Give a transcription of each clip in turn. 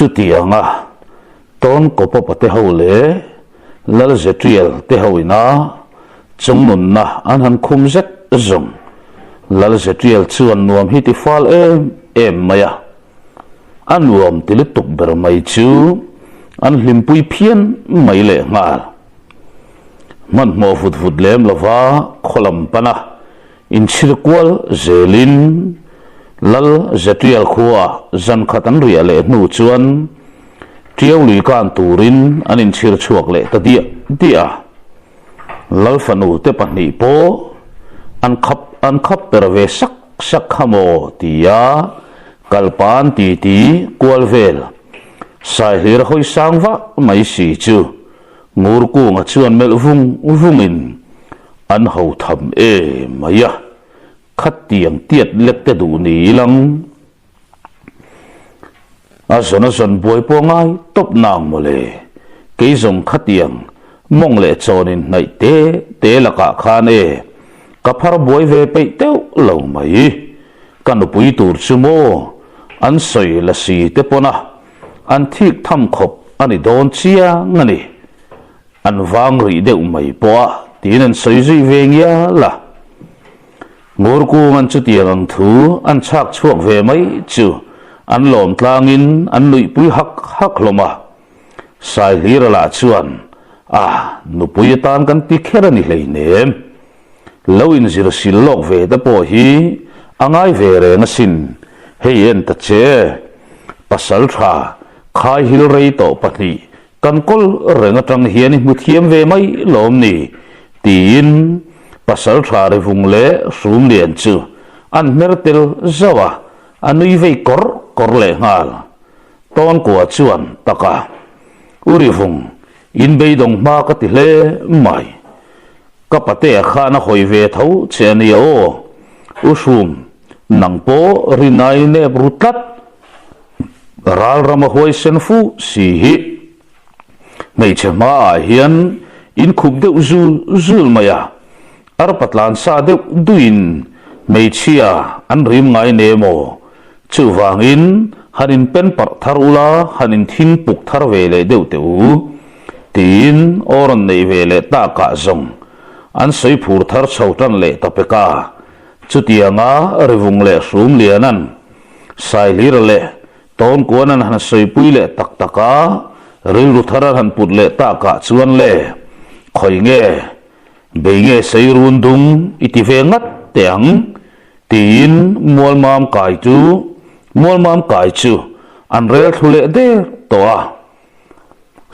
chu tiang a ton ko pa te ho le lal zetriel te ho ina chung nun na an han khum zet zong lal zetriel chuan nuam hi ti fal em maya an nuam ti le tuk ber mai chu an hlimpui phian mai le ngal man mo fut fut lem lova kholam pana in chirkwal zelin lal zetriel khuwa zan khatan ria le nu chuan triau lui kan turin anin chir chuak le ta dia lal fanu te pahni po an khap perve sak khamo tia kalpan ti kwalvel sai hlir hoi sangwa mai si chu ngur ku nga chuan mel vungin an ho tham maya khát tiang tiệt lek te du ni lang a son boi po ngai top nang mole ke zong khát tiang mong le chonin nai te la ka khan ka phar boi ve pe teu lo mai kan pui tur chumo an soi la si te pona an thik tham khop ani don chia ngani an wang ri deuh mai po tin an soi zui ve ngia la ngor ku man chu tiang ang thu an chak chuak ve mai chu an lom tlangin an lui pui hak loma sai hlir la chuan nu pui tan kan ti khera ni hlei nem loin zir sil lok ve ta po hi angai ve re na sin hei en ta che pasal tha khai hil rei to pahni kan kol renga tang hian mu thiam ve mai lom ni tin pasal tha re vung le sum lian chu an mertel zawa anui ve kor le ngal ton ko chuan taka uri vung in bei dong ma ka ti hle mai ka pate khana hoi ve tho cheni o usum nang po rinai ne brutlat ral rama hoi senfu si hi mei chema hian in khub de zul maya ar patlan sa de duin mei chia an rim ngai nemo chu wangin hanin pen par tharula hanin thin puk thar ve le deu teu tin oron nei ve le ta ka zong an soi phur thar chautan le tapeka chutianga revung le sum lianan sai lir le ton kuanan han soi pui le taka ril ru thara han put le ta ka chuan le khoi nge bei nge sei run dung iti ve ngat teang tin mol mam kai chu an rel thule de to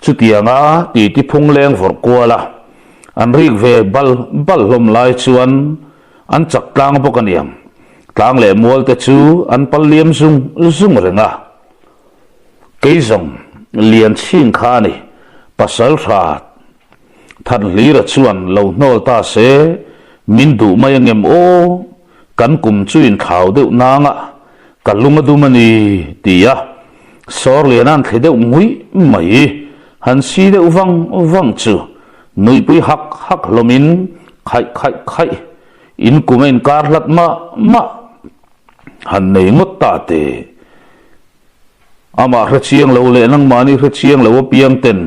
chutianga ti phung leng vor kwala an rik ve bal hlom lai chuan an chak tlang bokaniam tlang le mol te chu an palliam zung renga keizong lian ching kha ni pasal tha than lira chuan lo nol ta se min du mai ngem o kan kum chuin thau deuh nanga kalunga du mani tia sor lianan thede ngui mai han si de wang chu nui pui hak lomin khai in kumen karlat ma han nei ngot ta te ama rachiang lo le nang mani rachiang lo piam ten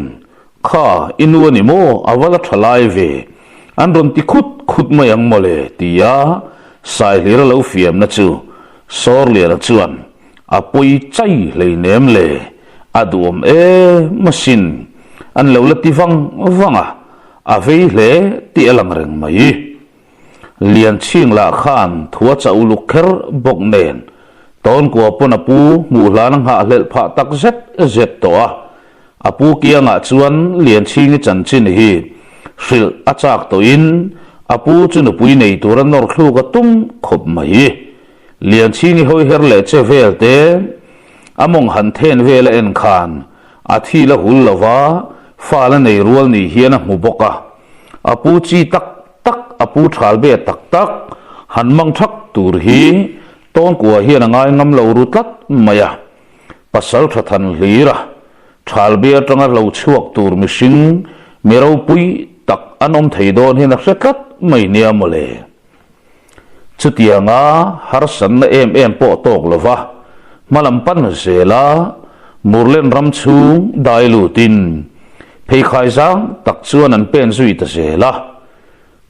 kha inu ani mo awala thalai ve an ron ti khut mayang mole tia sai lir lo fiam na chu sor le ra chuan apoi chai le nem le adum machine an lo la ti wanga avei le ti alang reng mai lian ching la khan thua chau lu kher bok nen ton ko pon apu mu hlan ha hlel pha tak zet to apu kianga chuan lian ching chan chin hi hril achak to in apu chunu pui nei turan nor khlu ka tum khop mai lian ching hoi her le che vel te among han then vel en khan athi la hul lawa fa la nei rual ni hian mu boka apu chi tak apu thal be tak han mang thak tur hi ton kwa hian angai ngam lo rutlat maya pasal thathan lira thal be atanga lo chuak tur mishing mero pui tak anom theidon hin akhat mai nia mole chutianga har san na em po tok lova malam pan zela murlen ram chung dai lu tin phei khai sang tak chuan an pen zui ta zela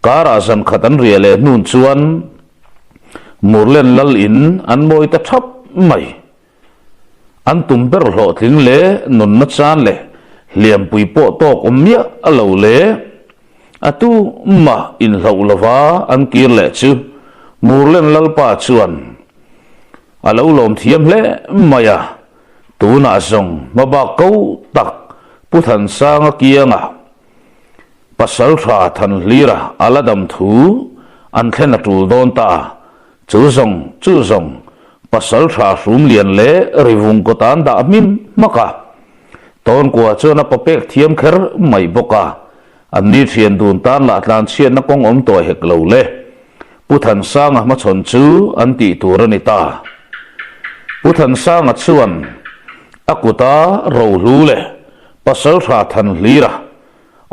kara san khatan riale nun chuan murlen lal in an moi ta thap mai an tumber hlo thling le nun na chan le liam pui po tok omya alo le atu ma in hlo lova an kir le chu murlen lal pa chuan alo lom thiam le maya tuna song maba ko tak puthan sang kianga pasal tha than lira aladam thu an thena tul don ta chu song pasal tha sum lian le rivung ko tan da min maka ton kwa chona papek thiam kher mai boka an ni thian dun tan la tlan chian na kong om to hek lo le puthan sang ma chon chu an ti turani ta puthan sang chuan akuta ro lu le pasal tha than lira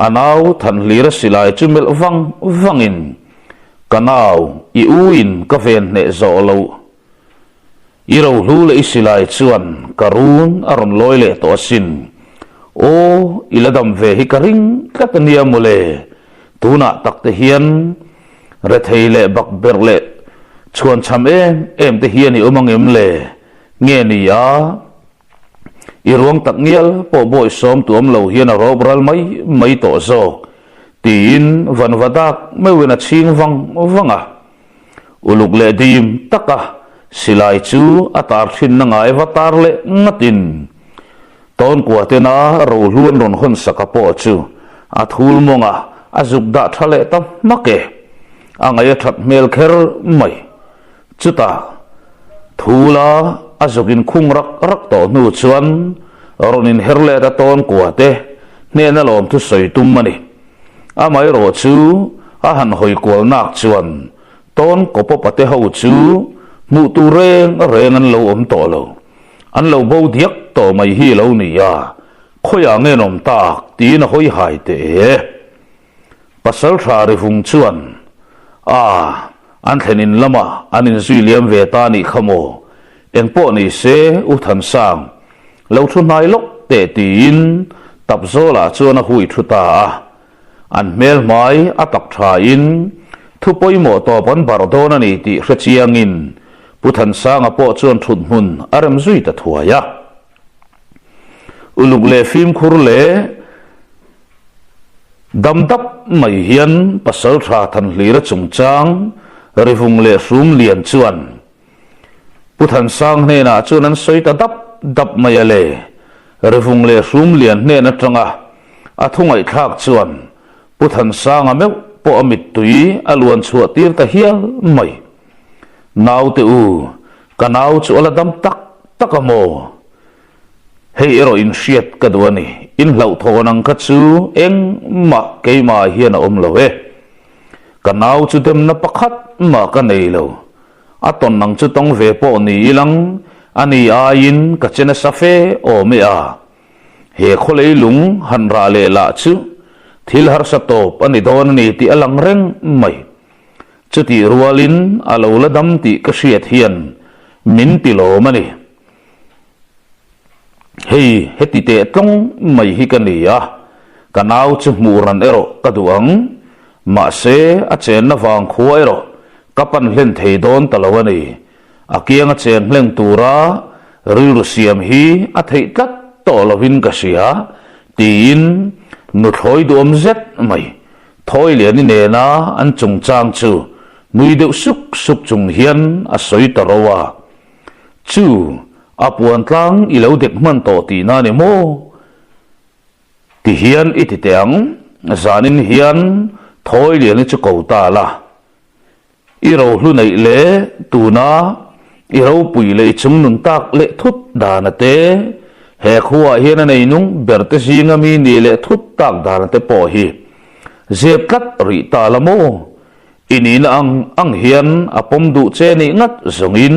anau than lira silai chumel vangin kanau I uin ka ven ne zo lo I ro lu le silai chuan karun aron loi le to sin o iladam ve hi karing katania mole tuna takte hian re theile bak ber le chuan cham em te hian I umang em le nge ni ya I ruang tak ngial po boy som tuam lo hian a robral mai to zo tin van vadak mai wena ching vanga uluk le dim taka silai chu atar thin na ngai vatar le ngatin ton kwa te na ro luan ron hon sakapo chu athul monga azuk da thale tam make angai that mel kher mai chuta thula azukin khung rak to nu chuan ronin herle ta ton kwa te ne na lom thu soi tum mani amai ro chu a han hoi kol nak chuan ton ko po pate ho chu mu tu reng an lo om to lo an lo bo diak to mai hi lo ni ya khoya nge nom tak ti na hoi hai te pasal tha ri phung chuan an thenin lama anin zui liam ve ta ni khamo en po ni se u than sang lo thu nai lok te tin tap zo la chuan a hui thu ta an mel mai atak tha in thu poi mo to pon bar don ani ti hrechiang in puthan sang a po chuan thut mun aram zui ta thuaya uluk le phim khur le damdap mai hian pasal tha than hlira chungchang rivung le sum lian chuan puthan sang ne na chuan an soi ta dap mai ale rivung le sum lian ne na tanga athungai thak chuan puthan sang a meu po amit tui aluan chua tir ta hial mai nau te u kanau chu ala dam takamo hei ero in shiat kadwani in hlau thonang ka chu eng ma keima hian om lo e kanau chu dem na pakhat ma ka nei lo aton nang chu tong ve po ni lang ani ain ka chena safe o me a he kholei lung han ra le la chu thil har sa top ani don ni ti alang reng mai chuti rualin alo la dam ti ka hriat hian min pilo mani hei heti te tlong mai hi kania kanau chu muran ero kaduang ma se a chen na wang khuwa ero kapan hlen thei don talawani akianga chen hleng tura riru siam hi a thei tat to lovin ka sia tin nu thoi dom zet mai thoi le ni ne na an chung chang chu nui deuh suk chung hian a soi tarowa chu apuan tlang ilo dek man to ti na ne mo ti hian iti teang zanin hian thoi le ni chu ko ta la iro hlu nei le tuna iro pui le chung nun tak le thut dana te he khuwa hian nei nung berte singa mi ni le thut tak dana te po hi zep kat ri ta lamo inin ang hian apom du che ni ngat zongin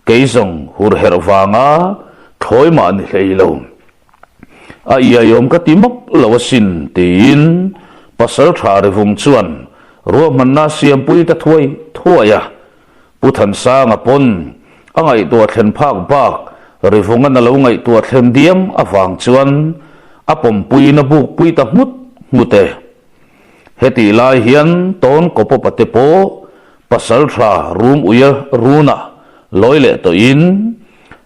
keizong hur herwanga thoi ma ni leilo a iya yom ka timok lawasin tin pasal thare vum chuan ro manna siam pui ta thuaya puthan sang apon angai to thlen phak bak ri phung an lo ngai tua thlem diam awang chuan apom pui na buk pui ta mut mute heti lai hian ton kopo pate po pasal tha room uya runa loile to in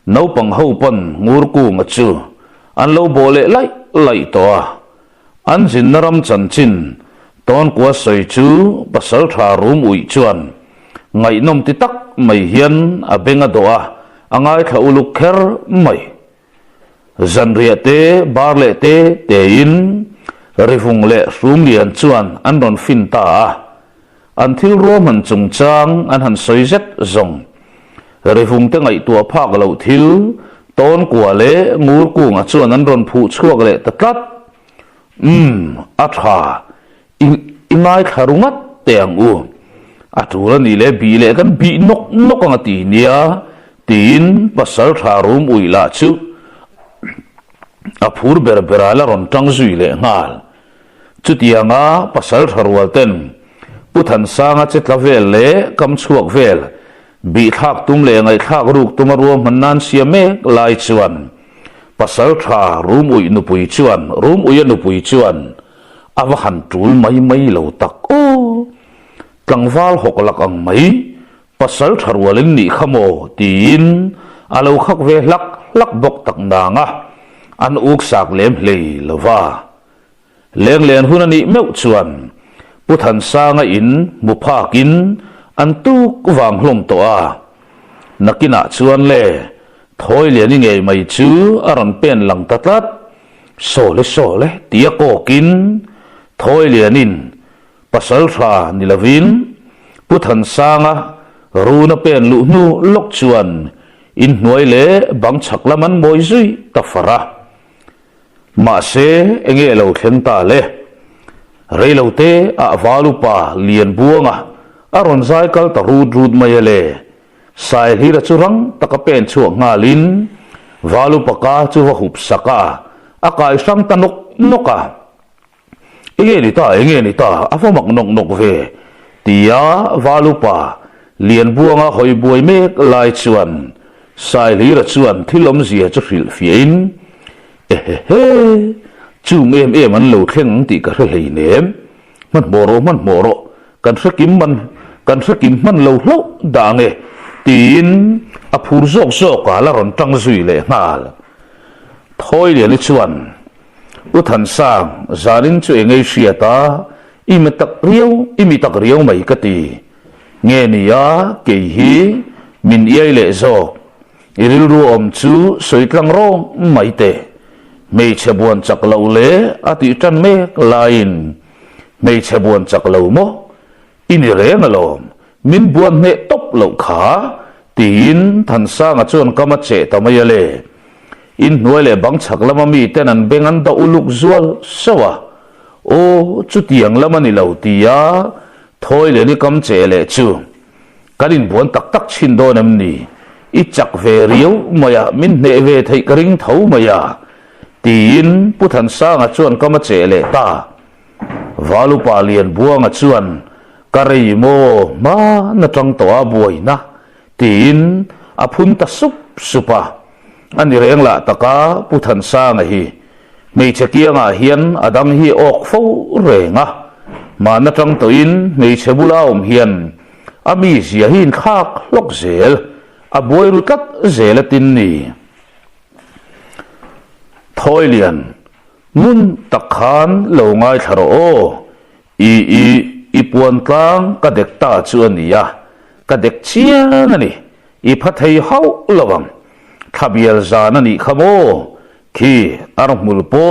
no pang ho pan ngur ku nga chu an lo bole lai to a an jin naram chan chin ton kwa soi chu pasal tha room ui chuan ngai nom ti tak mai hian abenga do a angai tha uluk kher mai zanria te barle te in rifung le room lian chuan an ron fin ta an thil roman chung chang an han soi zet zong rifung te ngai tua phak lo thil ton kwa le ngur ku nga chuan an ron phu chuak le tatlat atha ingai kharungat teang u atura ni le bi le kan bi nok anga ti nia tin pasal tha room uila chu aphur berbera ron tang zui le ngal chutianga pasal tharwal ten puthan sanga chetlavel le kam chuak vel bi thak tum le ngai thak ruk tumaruam manan siame lai chuan pasal tha room ui nu pui chuan room ui nu pui chuan avahan tul mai lo tak o tlangwal hoklak ang mai pasal tharwalin ni khamo tin alo khak ve lak bok tak danga an uk sak lem hlei lova leng len hunani meu chuan puthan sanga in muphakin an tuk wang hlom to a nakina chuan le thoi le ni ngei mai chu aron pen lang tatlat sole tia kokin thoi lenin pasal tha nilavin puthan sanga runa pen lu nu lok chuan in hnuai le bang chaklaman moi zui tafara ma se enge lo thlen ta le reilo te a valupa lian buanga aron cycle ta rud mai le sai hira churang takapen chuak ngalin valupa ka chu wa hup saka akai sam tanok noka enge ni ta afomak nok ve tia valupa lian buanga hoi buai mek lai chuan sai hira chuan thilom zia chu hril fiin chung em an lo thleng ti ka hlei nem man moro kan sakim man lo dange tin a phur zok ka la ron tang zui le ngal thoi le ni chuan u than sang zarin chu engei siata imi tak riau mai ka ti nge nia ke hi min yai le zo iril ru om chu soitlang rong mai te mei chebuan chak lo le ati tan me lain mei chebuan chak lo mo ini reng alom min buan me top lo kha tin than sa nga chon kama che tamaya le in nuale bang chak lama mi tenan bengan da uluk zual sawa o chutiang lama ni lo tia thoi le ni kam che le chu karin buan tak chin do nam ni i chak ve riu maya min ne ve thei karing thau maya tin puthan sanga chuan kama che le ta valupa lian buanga chuan karei mo ma na tang to a buai na tin aphun ta supa ani reng la taka puthan sanga hi mei chekianga hian adang hi ok fo renga ma na tang to in mei chebula hian ami zia hin khak lok zel a buai ru kat zelatin ni thoi lian mun takhan lo ngai tharo o i puan tlang ka dek ta chuan nia ka dek chian ani i phathei hau lawam thabial zan ani khamo khi armul po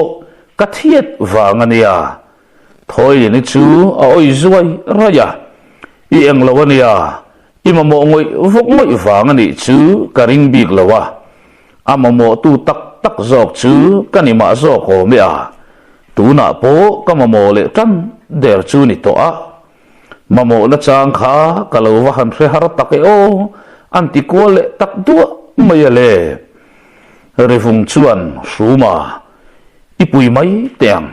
ka thiet wangania thoi ni chu a oi zuai raya i englawania i mamo ngoi vok ngoi wangani chu karing bik lawa amamo tu tak zok chu kanima zok ho me a tuna po kamamo le tan der chu ni to a mamo na chang kha kalowa han thre har take o anti ko le tak du mayale refung chuan suma ipui mai teng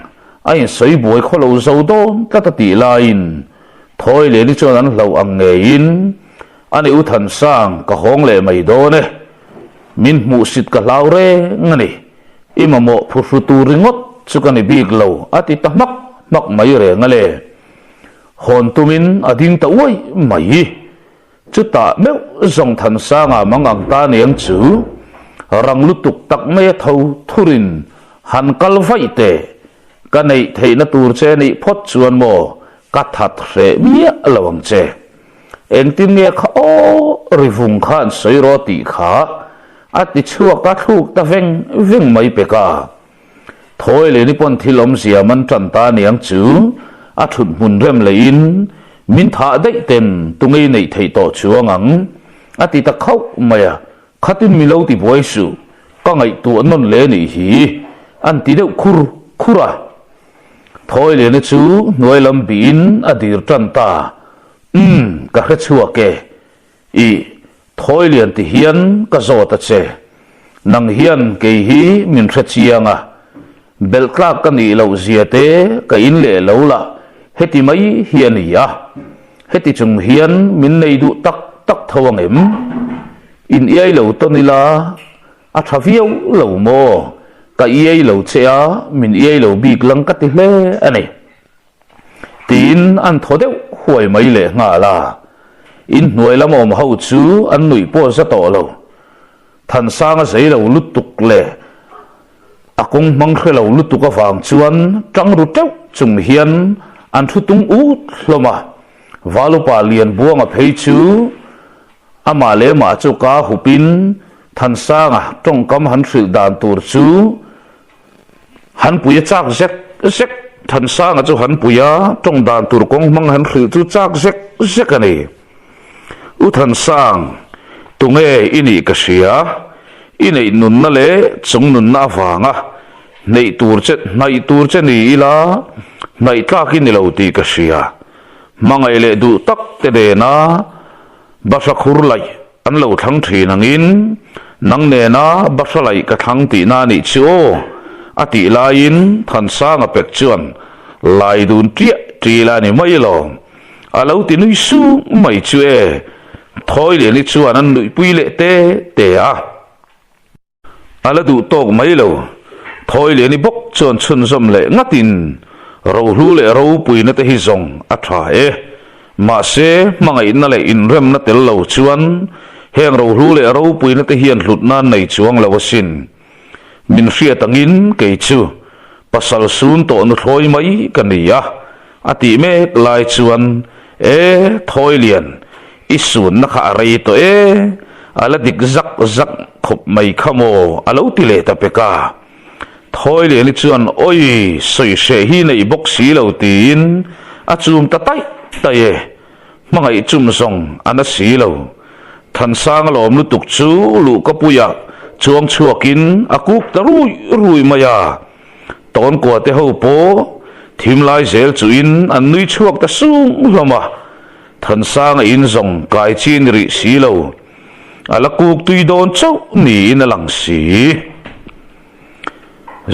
ai soi boi kholo zo don ta ti lain thoi le ni chuan an lo ang nge in ani u than sang ka hong le mai do ne min mu sit ka laure ngani imamo phutu ringot chukani big lo ati tamak mak mai re ngale hon tumin ading ta oi mai chuta meu zong than sanga mangang ta niang chu rang lutuk tak me thau thurin han kal vai te kanei theina tur che ni phot chuan mo ka that re mia lawang che eng tin nge kha o rivung khan soiro ti kha ati chua ka thuk ta veng mai pe ka thoi le ni pon thilom sia man tran ta niang chu a thut mun rem le in min tha dei ten tungei nei thei to chuangang ati ta khau maya khatin milo ti boi su ka ngai tu anon le ni hi an ti deuh khura thoi le ni chu noi lam bin adir tran ta ka kha chua ke i thoi lian ti hian ka zo ta che nang hian ke hi min thra chianga belka ka ni lo zia te ka in le lo la heti mai hian ya heti chung hian min nei du tak thawang em in ai lo to ni la a thaviau lo mo ka ai lo chea min ai lo bik lang ka ti hle ani tin an thodeu huai mai le nga la in nuai lam om ho chu an nui po sa to lo than sang sei lo lutuk le akong mang khre lo lutuk awang chuan tang ru teu chung hian an thu tung u hloma valupa lian buanga phei chu ama le ma chu ka hupin than sanga tong kam han thil dan tur chu han puya chak zek than sanga chu han puya tong dan tur kong mang han thil chu chak zek ani u than sang tunge ini ka sia inei nun na le chung nun na wanga nei tur che ni la nei tlakin ni lo ti ka sia mangai le du tak te de na basa khur lai an lo thang thin angin nang ne na basa lai ka thang ti na ni chu ati lain than sang a pek chuan lai dun tri la ni mai lo alo ti nui su mai chu e thoi le ni chuan an nui pui le te a ala du tok mai lo thoi le ni bok chon chun som le ngatin ro hu le ro pui na te hi zong a tha e ma se mangai na le in rem na tel lo chuan heng ro hu le ro pui na te hian hlut na nei chuang lo sin min hria tangin ke chu pasal sun to nu thloi mai kania ati me lai chuan e thoi lian isun na kha rei to e ala dik zak khop mai khamo alo ti le ta peka thoi le ni chuan oi soi she hi nei bok si lo tin a chum ta tai e mangai chum song ana si lo than sang lom lu tuk chu lu ka puya chuang chuakin akuk ta rui maya ton ko te ho po thim lai zel chuin an nui chuak ta sung hloma than sang in zong kai chin ri si lo ala kuk tui don chau ni na lang si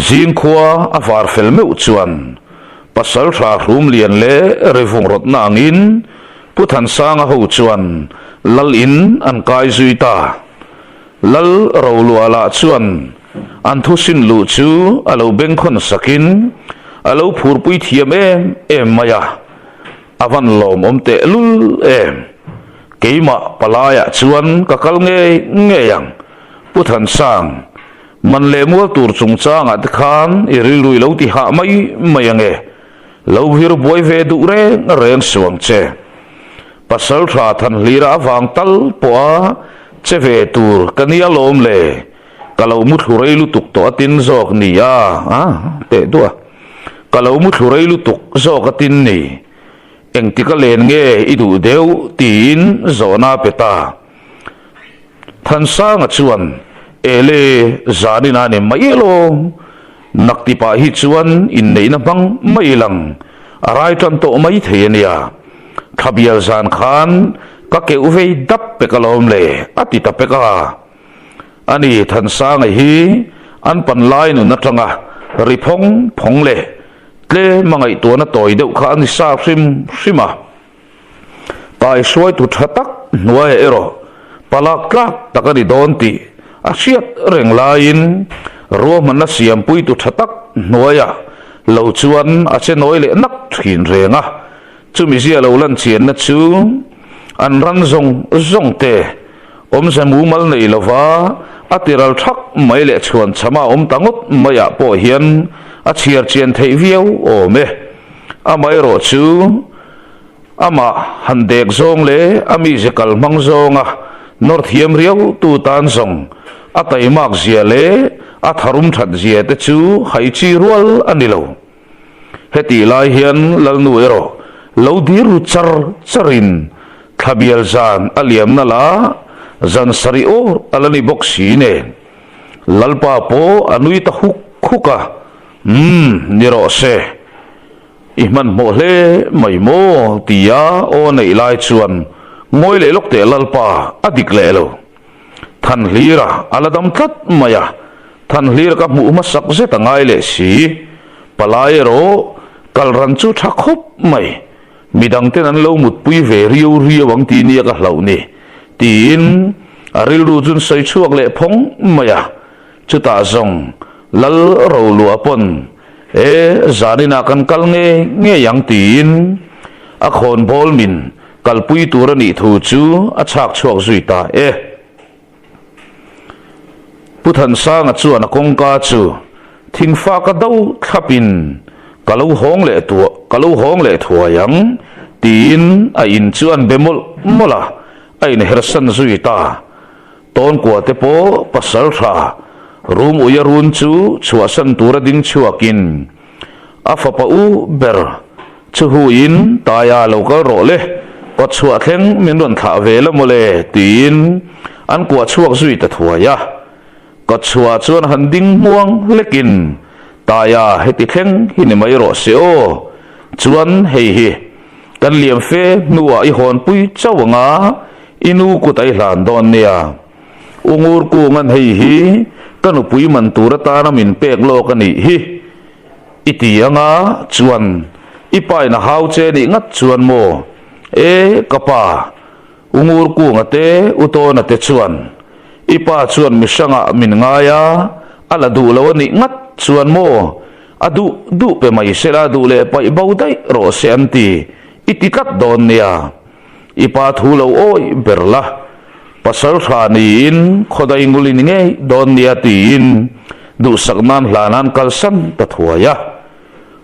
zin khua avar fel meu chuan pasal tha rum lian le revung rot na angin puthan sang ho chuan lal in an kai zui ta lal ro lu ala chuan an thu sin lu chu alo beng khon sakin alo phur pui thiam em maya avan lom om te lul em keima palaya chuan kakal nge yang puthan sang man le mual tur chung chang at khan iril rui lo ti ha mai ange lo hir boy ve du reng suang che pasal tha than lira wang tal po che ve tur kania lom le kalau mu thurei lu tuk to atin zok ni ya te du kalau mu thurei lu tuk zok atin ni eng ti ka len nge idu deu tin zona peta than sang chuan ele zani na ne mai lo nakti pa hi chuan in nei na bang mai lang arai tan to mai thenia khabial zan khan ka ke uve dap pe kalom le ati ta pe ka ani than sang hi an pan lai nu na tanga phong le tle mangai to na toi deuh kha ani sa sima pai suai tu thatak nuai ero palak tlak takani don ti a hriat reng lain ro man na siam pui tu thatak hnuaia lo chuan a che noi le nak thin renga chumi zia lo lan chian na chu an ran zong te om zamu mal nei lova atiral thak mai le chuan chama om tangot maya po hian a chiar chian thei viau o me a mai ro chu ama handek zong le ami jekal mang zonga nor thiam riau tu tan zong a taimak zia le a tharum that zia te chu hai chi rual anilo heti lai hian lalnu ero lo diru charin thabial zan aliam na la zan sari o alani boxi ne lalpa po anui ta khuka niro se ihman mo le mai mo tia o nei lai chuan ngoi le lok te lalpa adik le lo than hlira aladam tlat maya than hlir ka mu ma sak ze tangai le si palai ro kal ran chu tha khop mai midang ten an lo mut pui ve riu wang ti ni ka hlau ni tin aril ru chun sai chuak le phong maya chu ta zong lal ro lu apon e zanina kan kal nge yang tin a khon bol min kal pui tur ani thu chu a chak chuak zui ta e puthan sang a chuan a kong ka chu thing fa ka dau thlapin kalau hong le thua yang tin a in chuan bemol mola ai ne hersan zui ta ton kwa te po pasal tha room uya run chu chua san tura ding chuakin afa pa u ber chu huin ta ya lo ka ro le o chua thleng min ron tha ve la mole tin an kwa chuak zui ta thua ya ko chua chuan han ding muang lekin ta ya heti thleng hi ne mai ro se o chuan hei hi kan liam fe nuwa I hon pui chawanga inu ku tai hlan don nia ungur ku ngan hei hi kanu pui man tura ta na min pek lo ka ni hi itianga chuan ipai na hau che ni ngat chuan mo e kapa ungur ku ngate uto na te chuan ipa chuan mi sanga min ngaya ala du lo ni ngat chuan mo adu du pe mai sela du le pai bau dai ro se anti itikat don nia ipa thu lo oi berla pasal thanin khodai ngulin nge don nia tin du sakman hlanan kalsan ta thuaya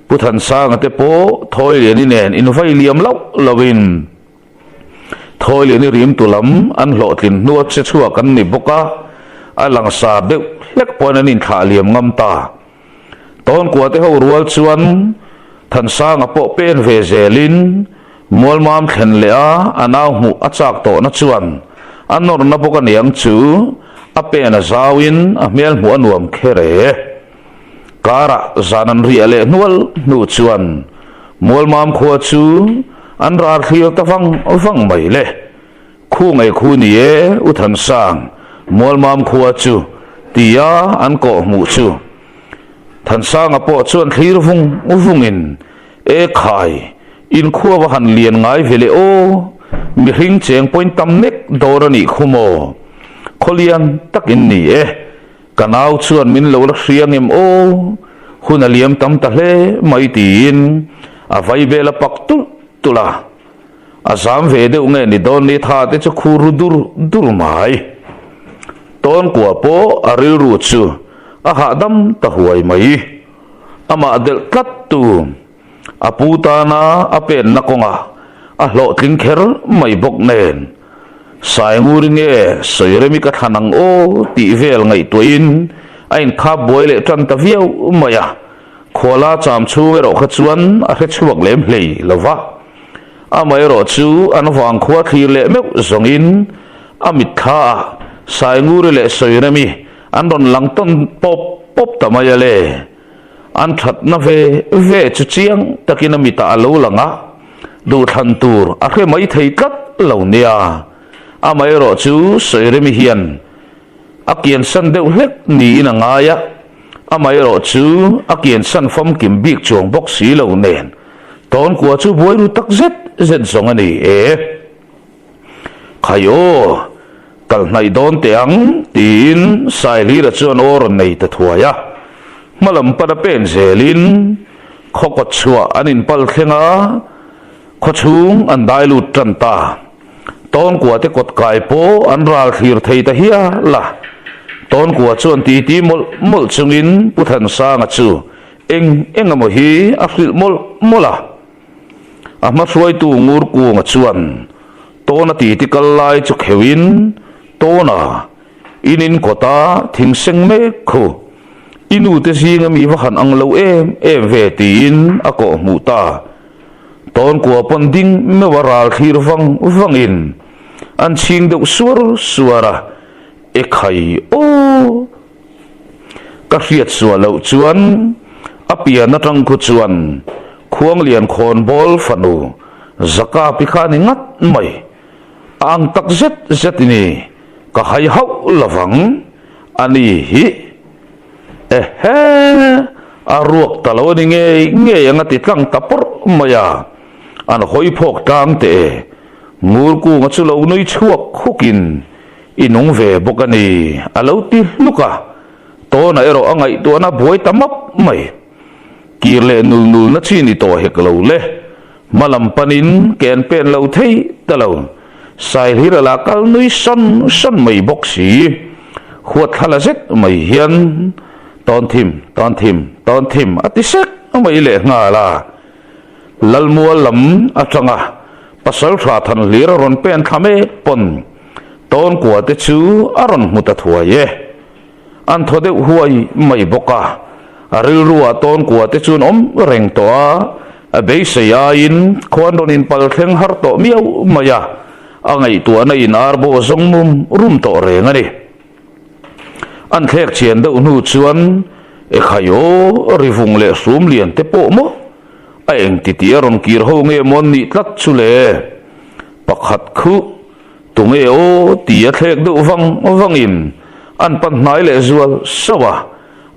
puthan sang te po thoi le ni nen in vai liam lo lovin thoi le ni rim tulam an lo tin nuat se chua kan ni boka alang sa be lek pon anin tha liam ngam ta ton kwa te ho rual chuan than sang a po pen ve zelin mol mam khen le a anaw mu achak to na chuan anor na boka niang chu a pen a zawin a mel mu anuam khere kara zanan ri ale nual nu chuan mol mam khua chu an rar khil ta vang mai le khu ngai khu ni e u than sang mol mam khua chu tia an ko mu chu than sang a po chuan thlir vungin e khai in khua wa han lian ngai vele o mi hring cheng point tam nek dorani khumo kholian takin ni e kanau chuan min lo la hriang em o huna liam tam ta hle mai tin a vai bela pak tula azam ve de unge ni don ni tha te chu khuru dur mai ton kwa po aril ru chu a ha dam ta huai mai ama del kat tu aputa na apen na konga a lo tling kher mai bok nen sai nguringe soiremi ka thanang o ti vel ngai toin ain kha boile tran ta viau maya khola cham chu ro kha chuan a he chuak lem hlei lova a mai ro chu an wang khua thir le me zongin amit kha sai ngure le soiremi an ron lang ton pop tamaya le an that na ve chu chiang takina mi ta lo langa du than tur a khe mai thei kat lo nia a mai ro chu soiremi hian akian san deuh hlek ni ina ngaya a mai ro chu akian san fom kim bik chuang bok si lo nen ton kwa chu boi ru tak zet zong ani e khayo kal nai don teang tin sai li ra chuan or nei ta thuaya malam pada pen zelin khokot chua anin pal thlenga khochung an dai lut tran ta ton kwa te kot kai po an ral thir thei ta hiya la ton kwa chuan ti ti mol chungin puthan sang chu eng amo hi afil mola ama suai tu ngur ku nga chuan tona ti ti kal lai chu khewin tona inin kota thing seng me khu inu te singa mi va khan ang lo em ve tin ako mu ta ton kwa pon ding me waral khir vangin an ching de suara e khai o ka riat sualo chuan apia na tang khu chuan khuang lian khon bol fanu zaka pikhani ngat mai ang tak zet ini ka hai hau lawang ani hi he aruak talo ni nge anga ti tlang tapor maya an hoi phok tang te ngur ku nga chu lo noi chuak khukin inong ve bokani alo ti luka to na ero angai to na boi tamap mai kirle nul na chini to hek lo le malam panin ken pen lo thei talo sai hira la kal nui son mai boxi khuat khala zet mai hian ton thim atisek mai le nga la lalmua lam atanga pasal tha than lir ron pen thame pon ton kwa te chu aron muta thuaye an thode huai mai boka aril ruwa ton kwa te chun om reng to a be se ya in khon don in pal thleng har to miau maya angai tu na in arbo zongmum rum to reng ani an thek chen do nu chuan e khayo rivung le sum lian te po mo a eng ti ti aron kir ho nge mon ni tlat chule pakhat khu tunge o ti a thek do wangin an pan nai le zual sawa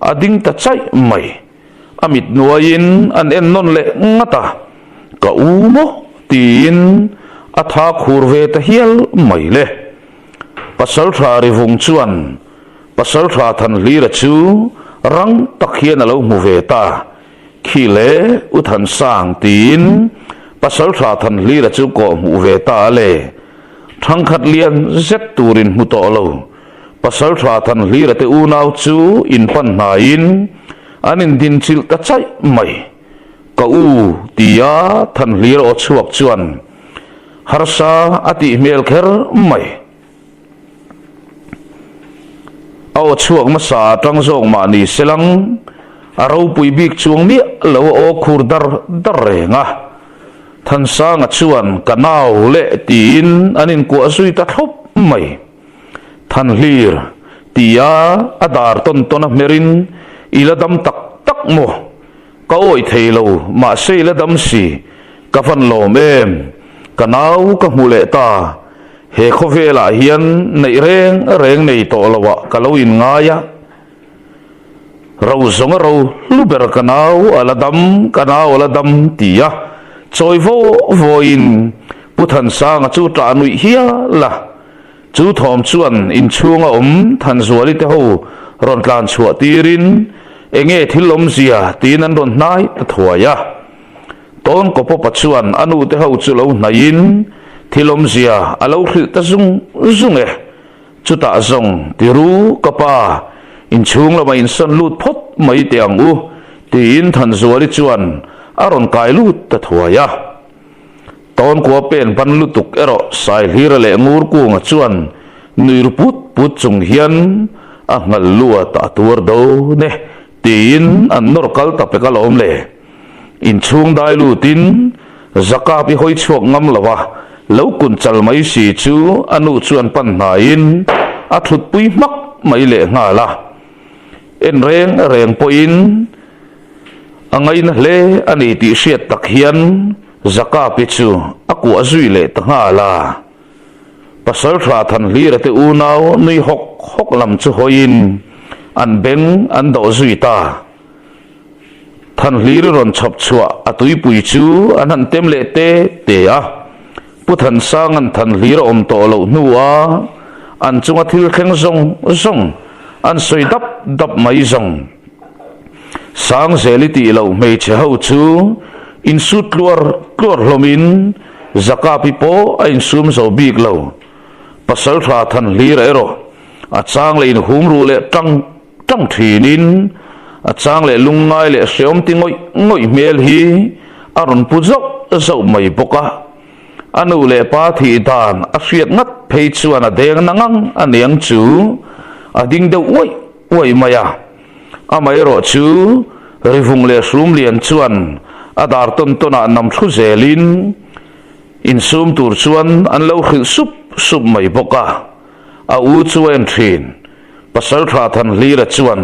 ading ta chai mai amit nuain an en non le ngata ka umo tin atha khurve ta hial mai le pasal thari vung chuan pasal tha than lira chu rang takhian alo mu ve ta khile uthan sang tin pasal tha than lira chu ko mu ve ta le thang khat lian zet turin mu to lo pasal tha than lira te u nau chu in pan na in anin din chil ta chai mai ka u tia than lira o chuak chuan harsa ati mel kher mai aw chuak ma sa tang zong ma ni selang aro pui bik chuang mi lo o khur dar renga than sa nga chuan kanau le tin anin ko asui ta thop mai than lir tia adar ton merin iladam tak mo ka oi theilo ma sei ladam si ka van lo mem kanau ka mule ta he khovela hian nei reng nei to lawa kaloin ngaya rau zong rau luber kanau aladam tia choi voin puthan sang chu ta nui hia la chu thom chuan in chunga than zuali te ho ron tlan chua tirin enge thilom zia tinan ron nai ta thuaya ton ko popa chuan anu te ho chu lo nain thilom zia alo khil ta zung e chuta zong tiru kapa in chung la mai in son lut phot mai tiang u tin than zuali chuan aron kai lut ta thuaya ton ko pen pan lutuk ero sai hira le ngur ku nga chuan nuir put chung hian a ngal lua ta tur do ne tin an nor kal ta pe kalom le in chung dai lutin zaka pi hoi chuak ngam lawa lo kun chal mai si chu anu chuan pan na in a thut pui mak mai le nga la en reng po in angai na le ani ti siat tak hian zaka pi chu aku azui le ta nga la pasal tha than lira te unau nui hok lam chu hoin an beng an do zui ta than lir ron chop chua atui pui chu an han tem le te a puthan sang an than lir om to lo nuwa an chunga thil khleng zong an soi dap mai zong sang zeli ti lo mei che ho chu in su tlor hlomin zaka pi po a in sum zo bik lo pasal tha than lir ero a chang le in hum ru le tang thinin a chang le lungai le seom ti ngoi mel hi aron pu zo mai boka anu le pa thi dan a hriat ngat phei chuan a deng nangang aniang chu a ding deuh oi maya a mai ro chu rivung le sum lian chuan a dar ton a nam thu zelin in sum tur chuan an lo khil sup mai boka a u chuan thin pasal tha than lira chuan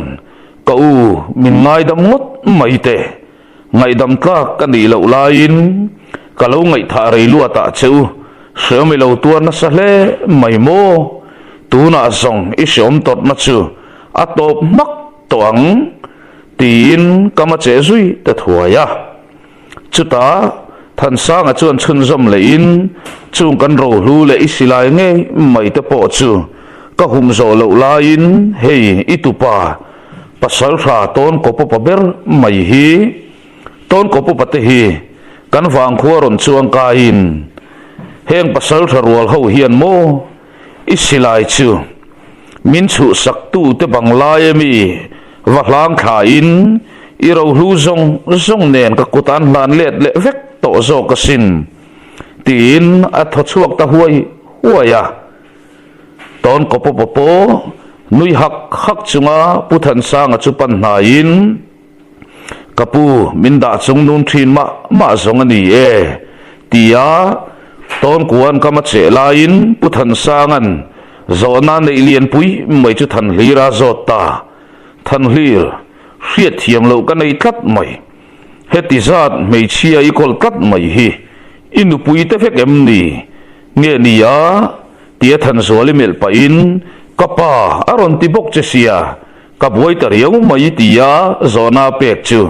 ka u min ngai dam ngot mai te ngai dam tlak ka ni lo lain ka lo ngai tha rei lu ata cheu semi lo tuan na sa hle mai mo tuna zong i som tot na chu a top mak toang tin kama che zui ta thuaya chuta than sang a chuan chun zom le in chung kan ro lu le isilai nge mai te po chu ka hum zo lo lain hei itupa pasal tha ton ko po ber mai hi ton ko po pate hi kan wang khuaron chuang ka in heng pasal tha rual ho hian mo isilai chu min chu sak tu te bang lai mi wa hlang kha in i ro hlu zong nen ka kutan hlan let le vek to zo ka sin tin a tho chuak ta huaya ton ko po nui hak chunga puthan sang a chupan na in kapu minda chung nun thin ma zong ani e tia ton kuan kama che lain puthan sangan zona nei lian pui mai chu than lira zota than lir hriat thiam lo ka nei tlat mai heti zat mei chia i kol tlat mai hi inu pui te fek em ni nge ni ya tia than zoli mel pa in kapa aron ti bok che sia ka boi tar yau mai tia zona pek chu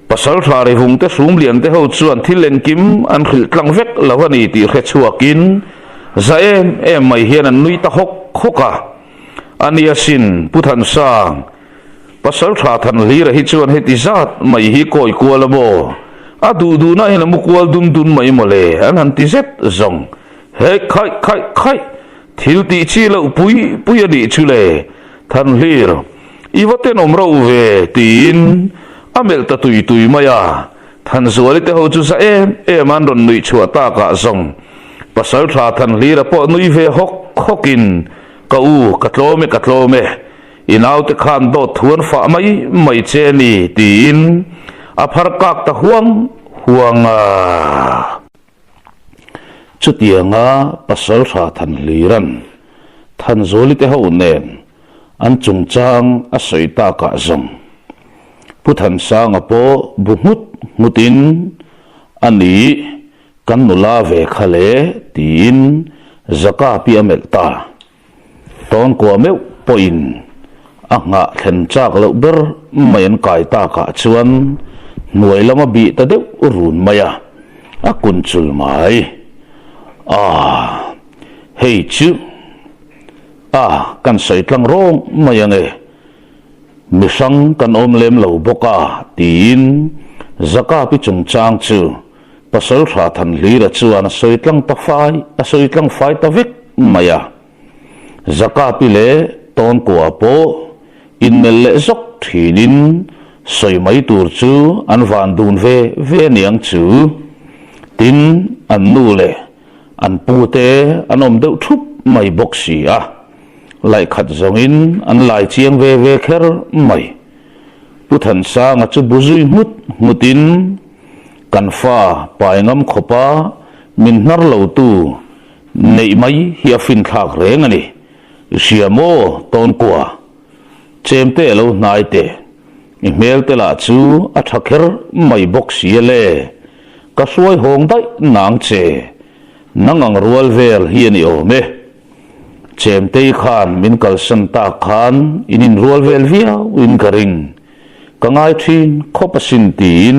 pasal thari hung te sum lian te ho chuan thilen kim an khil tlang vek lawani ti khe chuakin za em mai hian an nui ta hoka ania sin puthan sang pasal tha than lir hi chuan heti zat mai hi koi kualamo a du na hin mu kual dun mai mole an han ti zet zong he khai thil ti chi lo pui ani chule than lir iwate nomro ve tin amel ta tui maya than zuali te ho chu sa em an ron nui chua ta ka zong pasal tha than lira po nui ve hokin ka u katlome inaw te khan do thuan fa mai che ni tin a phar kak ta huanga chutianga pasal tha than liran than zoli te ho nen an chung chang a soi ta ka zong puthan sang apo mutin ani kan nula ve khale tin zaka pi amel ta ton ko meu poin anga thlen chak lo ber mayan kai ta ka chuan nuai lama bi ta deu run maya akun chul mai hei chu kan sai tlang rong mayange misang kan om lem lo boka tin zaka pi chung chang chu pasal tha than lira chuan soitlang fai ta vek maya zaka pi le ton ko apo in mel le zok thinin soi mai tur chu an van dun ve niang chu tin an nu le an pu te an om deuh thup mai boxi lai khat zongin an lai chiang ve kher mai puthan sang a chu buzui mutin kan fa paingam khopa min nar lo tu nei mai hi fin thak reng ani siamo ton kwa chemte lo nai te email te la chu a thakher mai boxi le ka suai hong dai nang che nangang rual vel hi ani o me chem tei khan min kal san ta khan inin rual vel via in karing kangai thin khopasin tin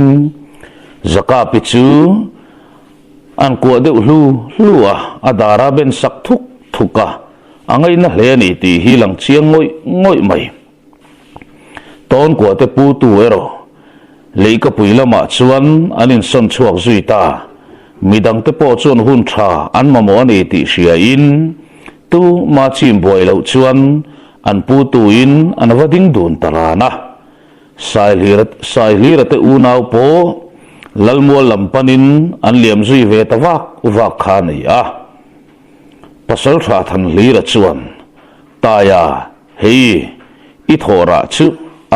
zaka pichu an ko de lu a adara ben sak thuka angai na hle ni ti hi lang chiang ngoi mai ton ko te pu tu ero lei ka pui lama chuan anin son chuak zui ta midang te po chuan hun tha an mamo ani ti sia in tu ma chim boi lo chuan an pu tu in an vading dun tarana sai hirat te unau po lalmo lampanin an liam zui ve tawak kha nei a pasal tha than lira chuan taya hei i thora chu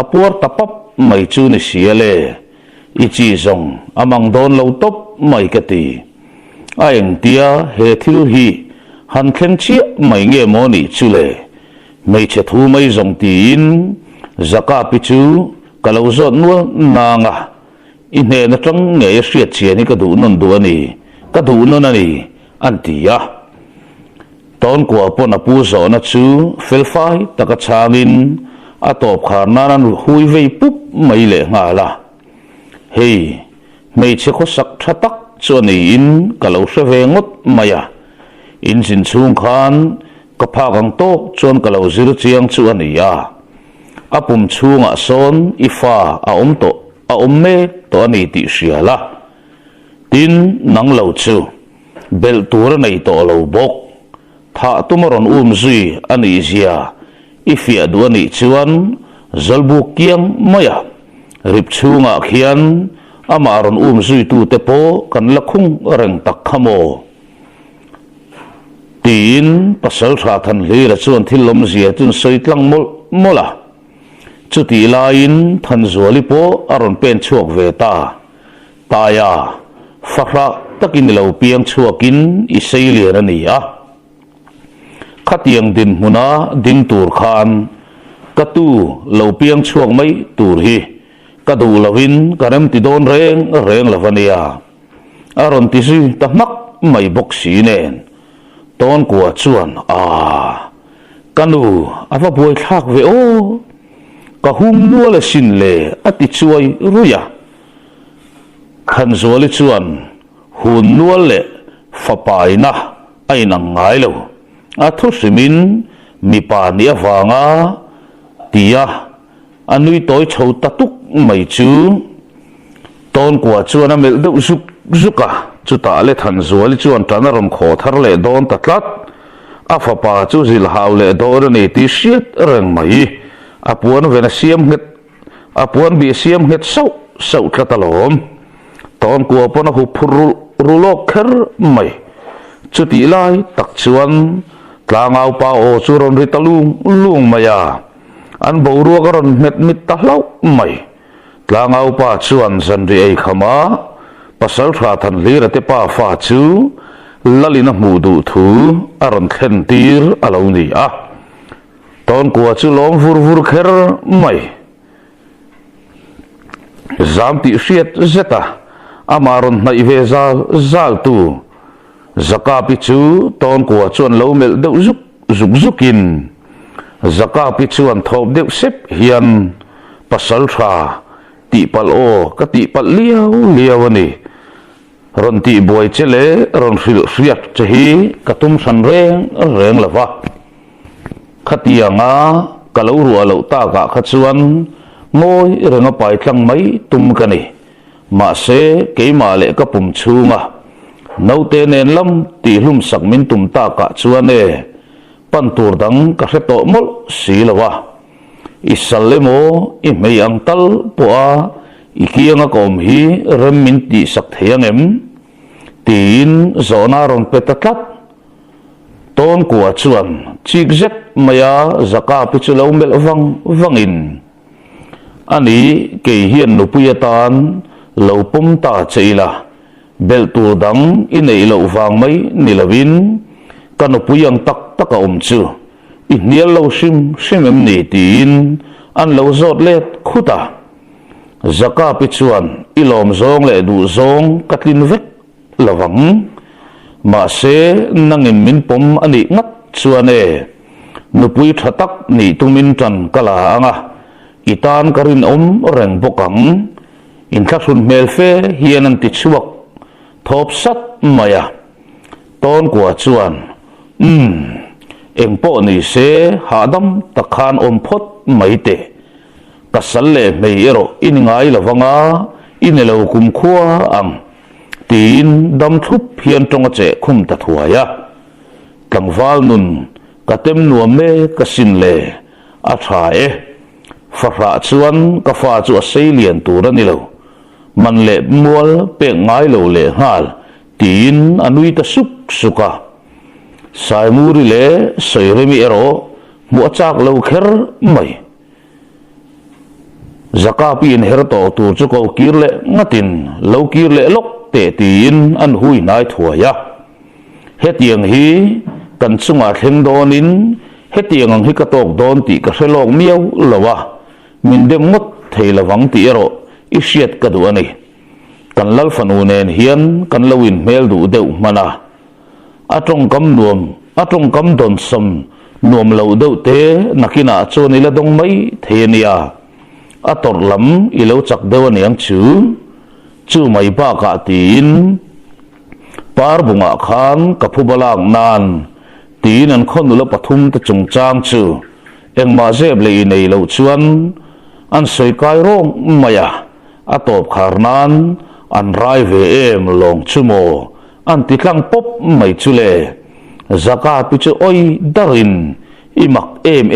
apur tapap mai chu ni siale i chi zong amang don lo top mai ka ti a eng tia he thil hi han khen chi mai nge mo ni chu le mai che thu mai zong ti in zaka pi chu kalau zot nu na nga i ne na tang nge riat che ni ka du non du ani ka du non ani an ti ya ton ko pon a pu zo na chu felfai taka changin a top kharna nan hui vei pup mai le nga la hei mei che kho sak thatak choni in kalau se ve ngot maya in sin chung khan ka pha gang to chon kalau zir chiang chu ani ya apum chunga son ifa a om me to ani ti sia la tin nang lo chu bel tur nei to lo bok tha tumaron zui ani zia ifia du ani chuan zalbu kiang maya rip chunga khian amaron zui tu te po kan lakhung reng tak khamo tin pasal tha than le ra chuan thilom zia tun soitlang mola chuti lain than zuali po aron pen chuak ve ta taya fakra takin lo piang chuakin i seilian ani a khatiang din huna ding tur khan katu lo piang chuak mai tur hi kadu lovin karam ti don reng lavania aron ti si tamak mai bok si nen ton kwa chuan kanu ava boi thak ve o ka hum nu la sin le ati chuai ruya khan zoli chuan hun nual le fapai na ai na ngai lo a thu simin mi pa ni awanga tia anui toy chho tatuk mai chu ton kwa chuan amel do zuka chuta le than zuali chuan tanaram kho thar le don tatlat a fapa chu zil haw le dor ni ti siat reng mai apuan vena siam het apuan bi siam het sau tlatalom ton kwa pona hu rulok kher mai chuti lai tak chuan tlangau pa o churon ritalung lung maya an boru karon met mit tahlau mai tlangau pa chuan san ri ai khama pasal tha than lira te pa fa chu lalina mudu thu aron khen tir alo ni a ton kwa chu lom vur kher mai zamti siat zeta amaron na ive zal tu zaka pi chu ton kwa chuan lo mel deuh zukin zaka pi chuan thop deuh sep hian pasal tha ti pal o ka ti pal liao ani ron ti boi chele ron riat chehi katum san reng lava khatianga kalau ruwa lo ta ka khachuan moi renga pai tlang mai tum kani ma se keima le ka pum chunga naute nen lam ti hlum sak min tum ta ka chuane pan tur dang ka hreto mol silawa isallemo i mei ang tal poa ikianga kom hi remmin ti sak theyangem tin zona ron petatlat ton kwa chuan chikzet maya zaka pichulo mel vangin ani ke hian nupuyatan lopum ta cheila bel tur dang inei lo wang mai nilawin kanupuyang tak chu i nial lo sim em ni tin an lo zot let khuta zaka pichuan ilom zong le du zong katlin vek lawang ma se nangin min pom ani ngat chuane nupui thatak ni tumin tan kala anga itan karin reng bokang in thaksun mel fe hian an ti chuak thop sat maya ton kwa chuan eng po ni se hadam takhan om phot mai te kasal le mei ero in ngai lawanga in lo kum khua ang tin dam thup hian tonga che khum ta thuaya tlangwal nun katem nuam me kasin le a tha e farra chuan ka fa chu a seilian tur ani lo man le mual pe ngai lo le ngal tin anui ta suk suka sai muri le soiremi ero mu achak lo kher mai zakapi in herto tur chu ko kirle ngatin lo kirle lok te tin an hui nai thuaya hetiang hi kan chunga thleng donin hetiang ang hi ka tok don ti ka hrelok miau lowa min dem ngot theilawang ti ero i hriat ka du ani kan lal fanu nen hian kan lowin mel du deuh mana atong kam don som nuam lo deuh te nakina choni la dong mai thenia ator lam i lo chak deuh ani ang chu mai ba ka tin par bunga khan kaphubalak nan tin an khon lo pathum ta chungchang chu engma zeb le nei lo chuan an soi kai rong maya atop kharnan an rai ve em long chumo an titlang pop mai chule zaka pi chu oi darin imak em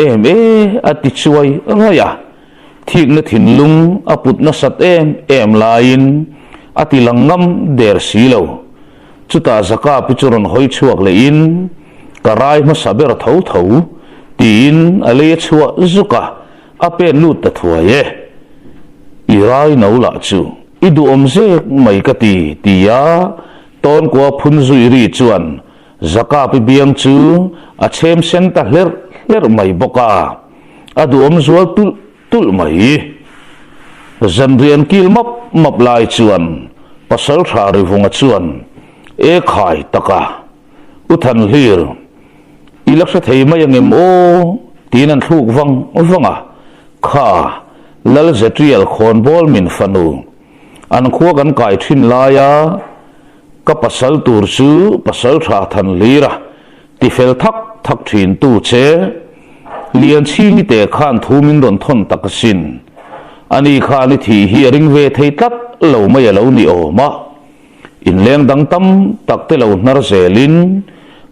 ati chuai ngaya thik na thin lung aput na sat em lain ati langam der silo chuta zaka pi churon hoi chuak le in karai ma saber thau tin ale chua zuka apen lut ta thuaye irai no la chu idu omze mai ka tia ton ko phun zui ri chuan zaka pi biang chu a chem sen ta ler mai boka adu om zual tul mai zanrian kil map lai chuan pasal thari vunga chuan e khai taka uthan hlir ilaksa thei mai angem o tinan thuk wanga kha lal zetrial khon bol min fanu an khuwa kan kai thin laya ka pasal tur su pasal tha than lira ti fel thak thin tu che lian chi mi te khan thumin don thon takasin ani khani thi hi ring ve thei tat lo mai lo ni o ma in leng dang tam takte lo nar zelin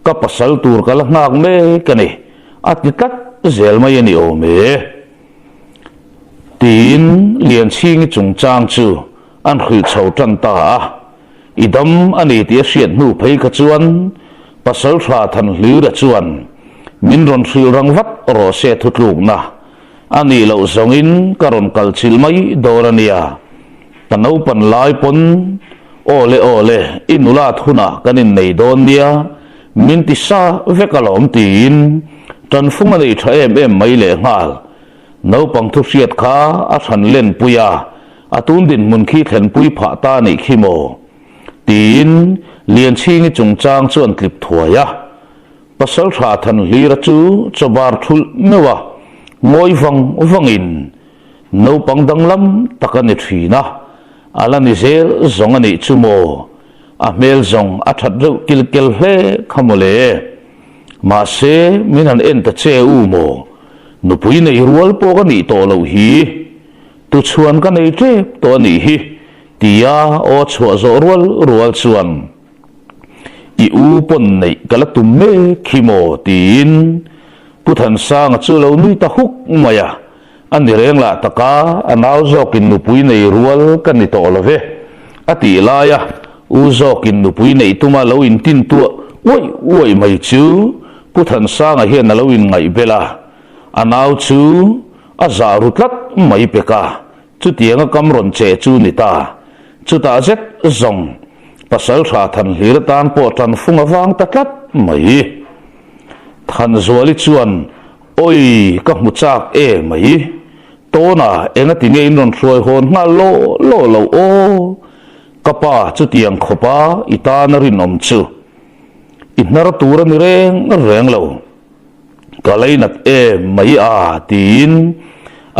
ka pasal tur kala ngak me kani atitat zel mai ni o me tin lian ching chung chang chu an khil chho tan ta idam ani ti hriat nu phei ka chuan pasal tha than hlir chuan min ron thil rangvat ro se thutluk na ani lo zongin karon kal chil mai dorania tanau pan lai pon ole inula thuna kanin nei don dia min ti sa vekalom tin tan funga nei tha em mai le ngal no pang thu hriat kha a than len puya atun din mun khi thlen pui pha ta nei khimo tin lian ching chung chang chuan clip thuaya pasal tha than lira chu chobar thul mewa ngoi wangin no pang danglam takani thina alani zel zongani chumo a mel zong a that ro kilkel hle khamole ma se minan en ta che u mo nu pui nei rual po ka ni to lo hi tu chuan ka nei tre to ni hi tia o chua zo rual chuan i u pon nei kala tum me khimo tin puthan sang chu lo ni ta huk maya an ni reng la taka anaw zokin nu pui nei rual kan ni to love ati laya u zokin nu pui nei tuma lo in tin tu oi mai chu puthan sang a hian lo in ngai bela anaw chu a za rutlat mai peka chu tianga kamron che chu ni ta chu ta zet zong pasal tha than hlir tan po tan funga wang tatlat mai than zuali chuan oi ka mu chak mai tona enga ti ngei non throi hon nga lo o kapa chu tiang khopa itana rin om chu inar tura ni reng lo kalai nat mai a tin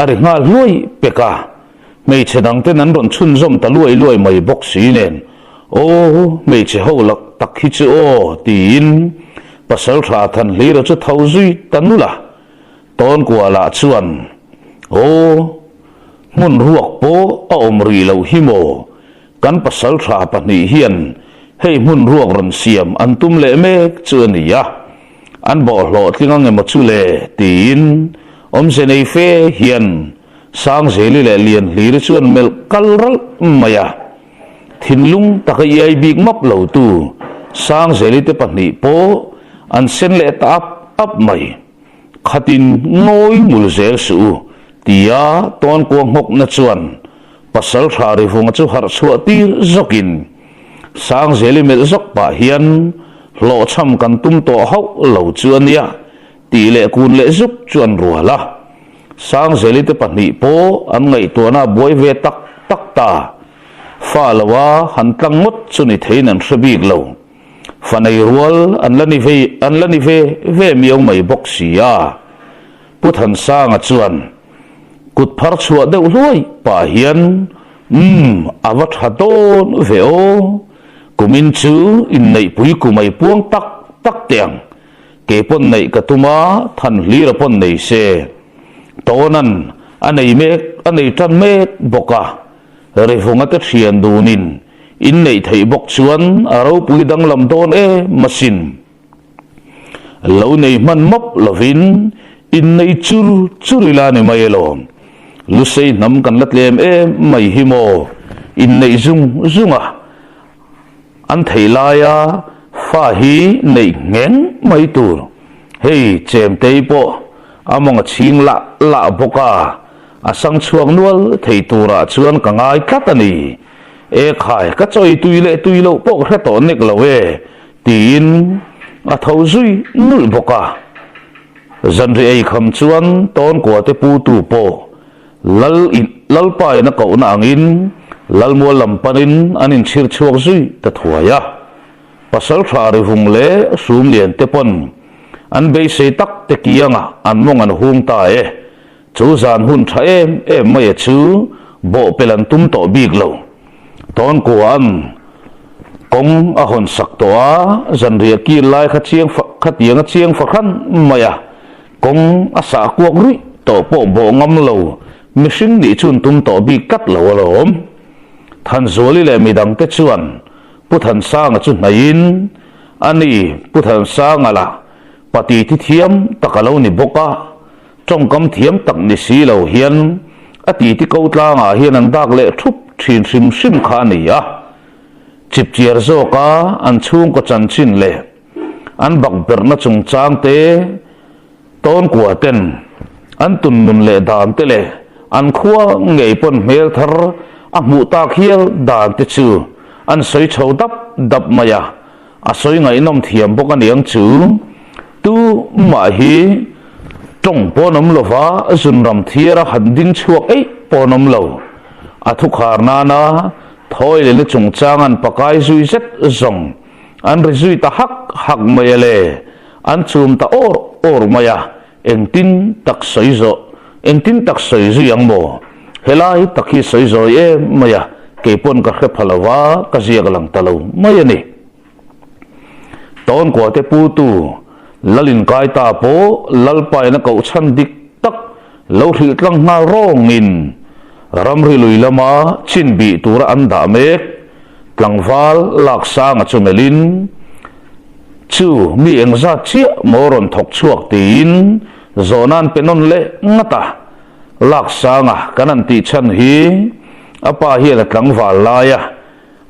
ari nga loi peka mei chedang te nan ron chun zom ta luai mai bok si nen o mei che ho lak tak hi chu o tin pasal tha than hlira chu thau zui tanula ton kwa la chuan o mun ruak po a omri lo himo kan pasal tha pani hian hei mun ruak ron siam antum le mek chu ania an bo hlo tlingang emaw chu le tin om se nei fe hian sang zeli le lian hlira chuan mel kalral maya thinlung takai ai big map lo tu sang zeli te pani po an sen le ta ap mai khatin ngoi mul zel su tia ton ko ngok na chuan pasal thari funga chu har chua tir zokin sang zeli mel zok pa hian lo cham kan tum to hau lo chuan ya ti le kun le zup chuan ruala sang zeli te pani po an ngai to na boi ve tak tak ta fa lawa han tlang mot chuni thein an hrebik lo fanai rual an lani ve miau mai boxia puthan sang a chuan kut phar chua deuh hloi pa hian avat haton veo kumin chu in nei pui kumai puang tak tak tiang ke pon nei katuma than hlira pon nei se tonan anei tan mek boka refunga te thian dunin in nei thei bok chuan aro pui dang lam don masin lo nei man mop lovin in nei churila ni mai lo lu sei nam kan latlem mai himo in nei zunga an thei laya fa hi nei ngeng mai tur hei chem tei po among ching la boka asang chuang nual thei tura chuan ka ngai katani khai ka choi tuilo po kha to nek lawe tin a thau zui nul boka zan ri ai kham chuan ton ko te pu tu po lal pai na ko na angin lal mo lam panin anin chir chuak zui ta thuaya pasal thari hung le sum lian te pon an be se tak te kianga an mong an hung ta chu zan hun tha em mai chu bo pelan tum to big lo ton ko an kong a hon sak to a zan ria ki lai kha chiang fa khan maya kong a sa kuak ri to po bo ngam lo machine ni chun tum to bi kat lo lom than zoli le midang te chuan puthan sang chu nain ani puthan sang ala pati ti thiam takalo ni boka trong kam thiam tak ni si lo hian ati ti ko tlang a hian an dak le thup thin sim kha ni ya chip chiar zo ka an chung ko chan chin le an bak ber na chung chang te ton kwa ten an tun nun le dan te le an khuwa ngei pon mel thar a mu ta khial dan te chu an soi chho dap maya a soi ngai nom thiam bok aniang chu tu ma hi trong ponom lova zun ram thiara handing chuak ponom lo athu kharna na thoi le chung changan pakai zui zet zong an rizui ta hak mayale an chum ta or maya engtin tak soizo zu yang mo helai takhi soizo maya ke pon ka khe phalawa ka ziak lang talo maya ni ton ko te pu tu lalin kai ta po lalpai na ko chan dik tak lo thil tlang na rongin ramri lui lama chin bi tura anda me tlangwal laksa nga chumelin chu mi engza chi moron thok chuak tin zonan penon le ngata laksa nga kanan ti chan hi apa hi la tlangwal la ya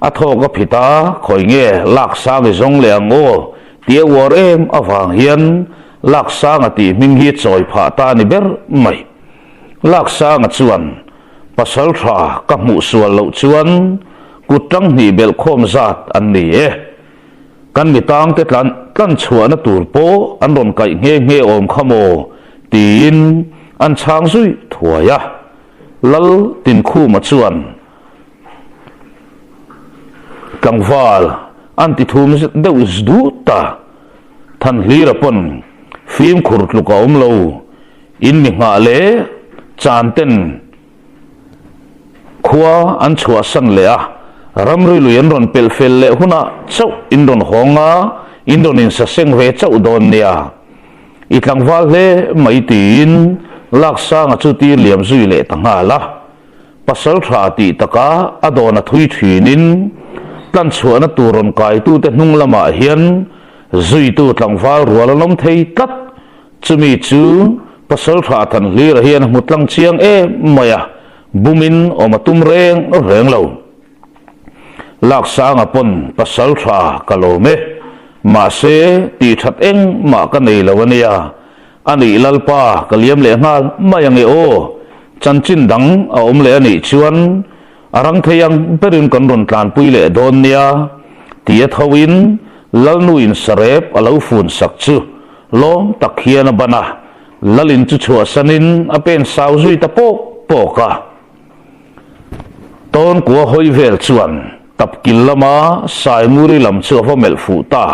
athoka phita khoi nge laksa ge zong le ango tia war awang hian laksa nga ti ming hi choi pha ta ni ber mai laksa nga chuan pasal tha ka mu sual lo chuan kutang ni bel khom zat an ni kan mi tang te tlan chuana tur po an ron kai nge om khamo tin an chang zui thuaya lal tin khu ma chuan kangwal an ti thum deuh zdu ta than hlira pon phim khur tluka om lo in mi nga le chan ten khua an chua san le a ramri luyan ron pel fel le huna chau in ron honga Indonesia seng ve chau don nia itlang wal le mai tin laksa nga chu ti liam zui le tanga la pasal tha ti taka adona thui thinin tlan chuana turon kai tu te hnung lama hian zui tu tlang wal rualom thei tat chumi chu pasal tha than lir hian mutlang chiang e maya bumin omatum reng lo laksa nga pon pasal tha kalome ma se ti that eng ma ka nei lawania ani lalpa kaliam le ngal mayang e o chanchin dang a om le ani chuan arang theyang perin kon ron tlan pui le don nia tia thawin lalnuin sarep alo fun sakchu lom takhian bana lalin chu chua sanin apen sauzui ta poka ton kwa hoi vel chuan tapkil lama sai muri lam chu fa mel fu ta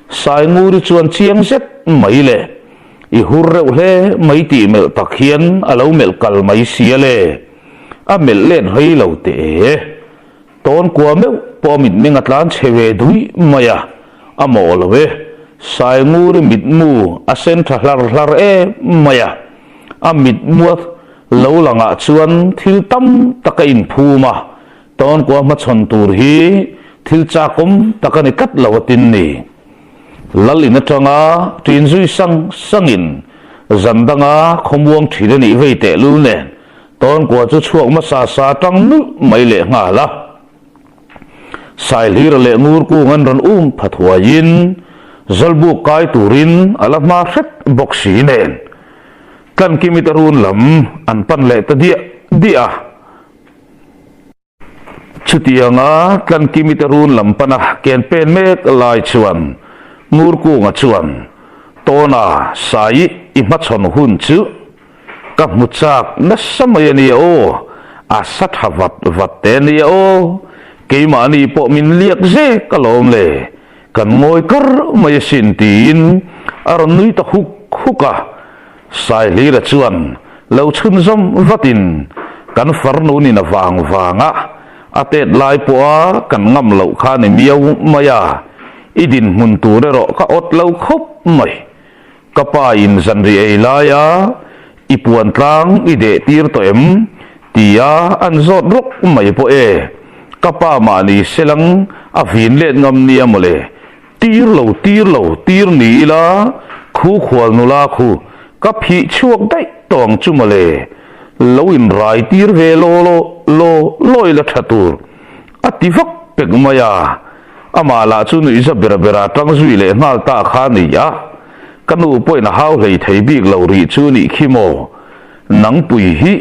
sai muri chuan chiang set mai le i hur reuh hle mai ti mel takhian alo mel kal mai sia le a mel len hei lo te ton kwa meu po mit menga tlan chewe dui maya amo lowe sai muri mit mu a sen thlar e maya a mit mu lo langa chuan thil tam takain phuma ton kwa ma chon tur hi thil cha kom takani kat lawatin ni lalina tanga tin zui sangin zandanga khomwang thile ni veite lulne ton kwa chu chuak ma sa tang nu mai le nga la sai lir le ngur ku ngan ron phathuain zalbu kai turin alama khet boxi nen kan kimitarun lam an pan le ta dia chutianga kan kimitarun lam pana ken pen mek lai chuan ngur ku nga chuan tona sai i ma chon hun chu ka muchak na samay ni o asat havat vatte ni o keima ni po min liak je kalom le kan ngoi kar mai sin tin aron nui ta huka sai li ra chuan lo chun zom vatin kan farnu ni na wanga atet lai po kan ngam lo kha ni miau maya idin mun tu ro ka ot lo khop mai kapa in zanri ei laya ipuan tlang ide tir to em tia an zot rok mai po e kapa ma ni selang avin le ngam ni amole tir lo tir ni la khu khwal nu la khu ka phi chuak dai tong chu male lo in rai tir ve loi la thatur ativak pek maya amala chu nu isa bera tang zui le ngal ta kha ni ya kanu poina hau lei thei bik lo ri chu ni khimo nang pui hi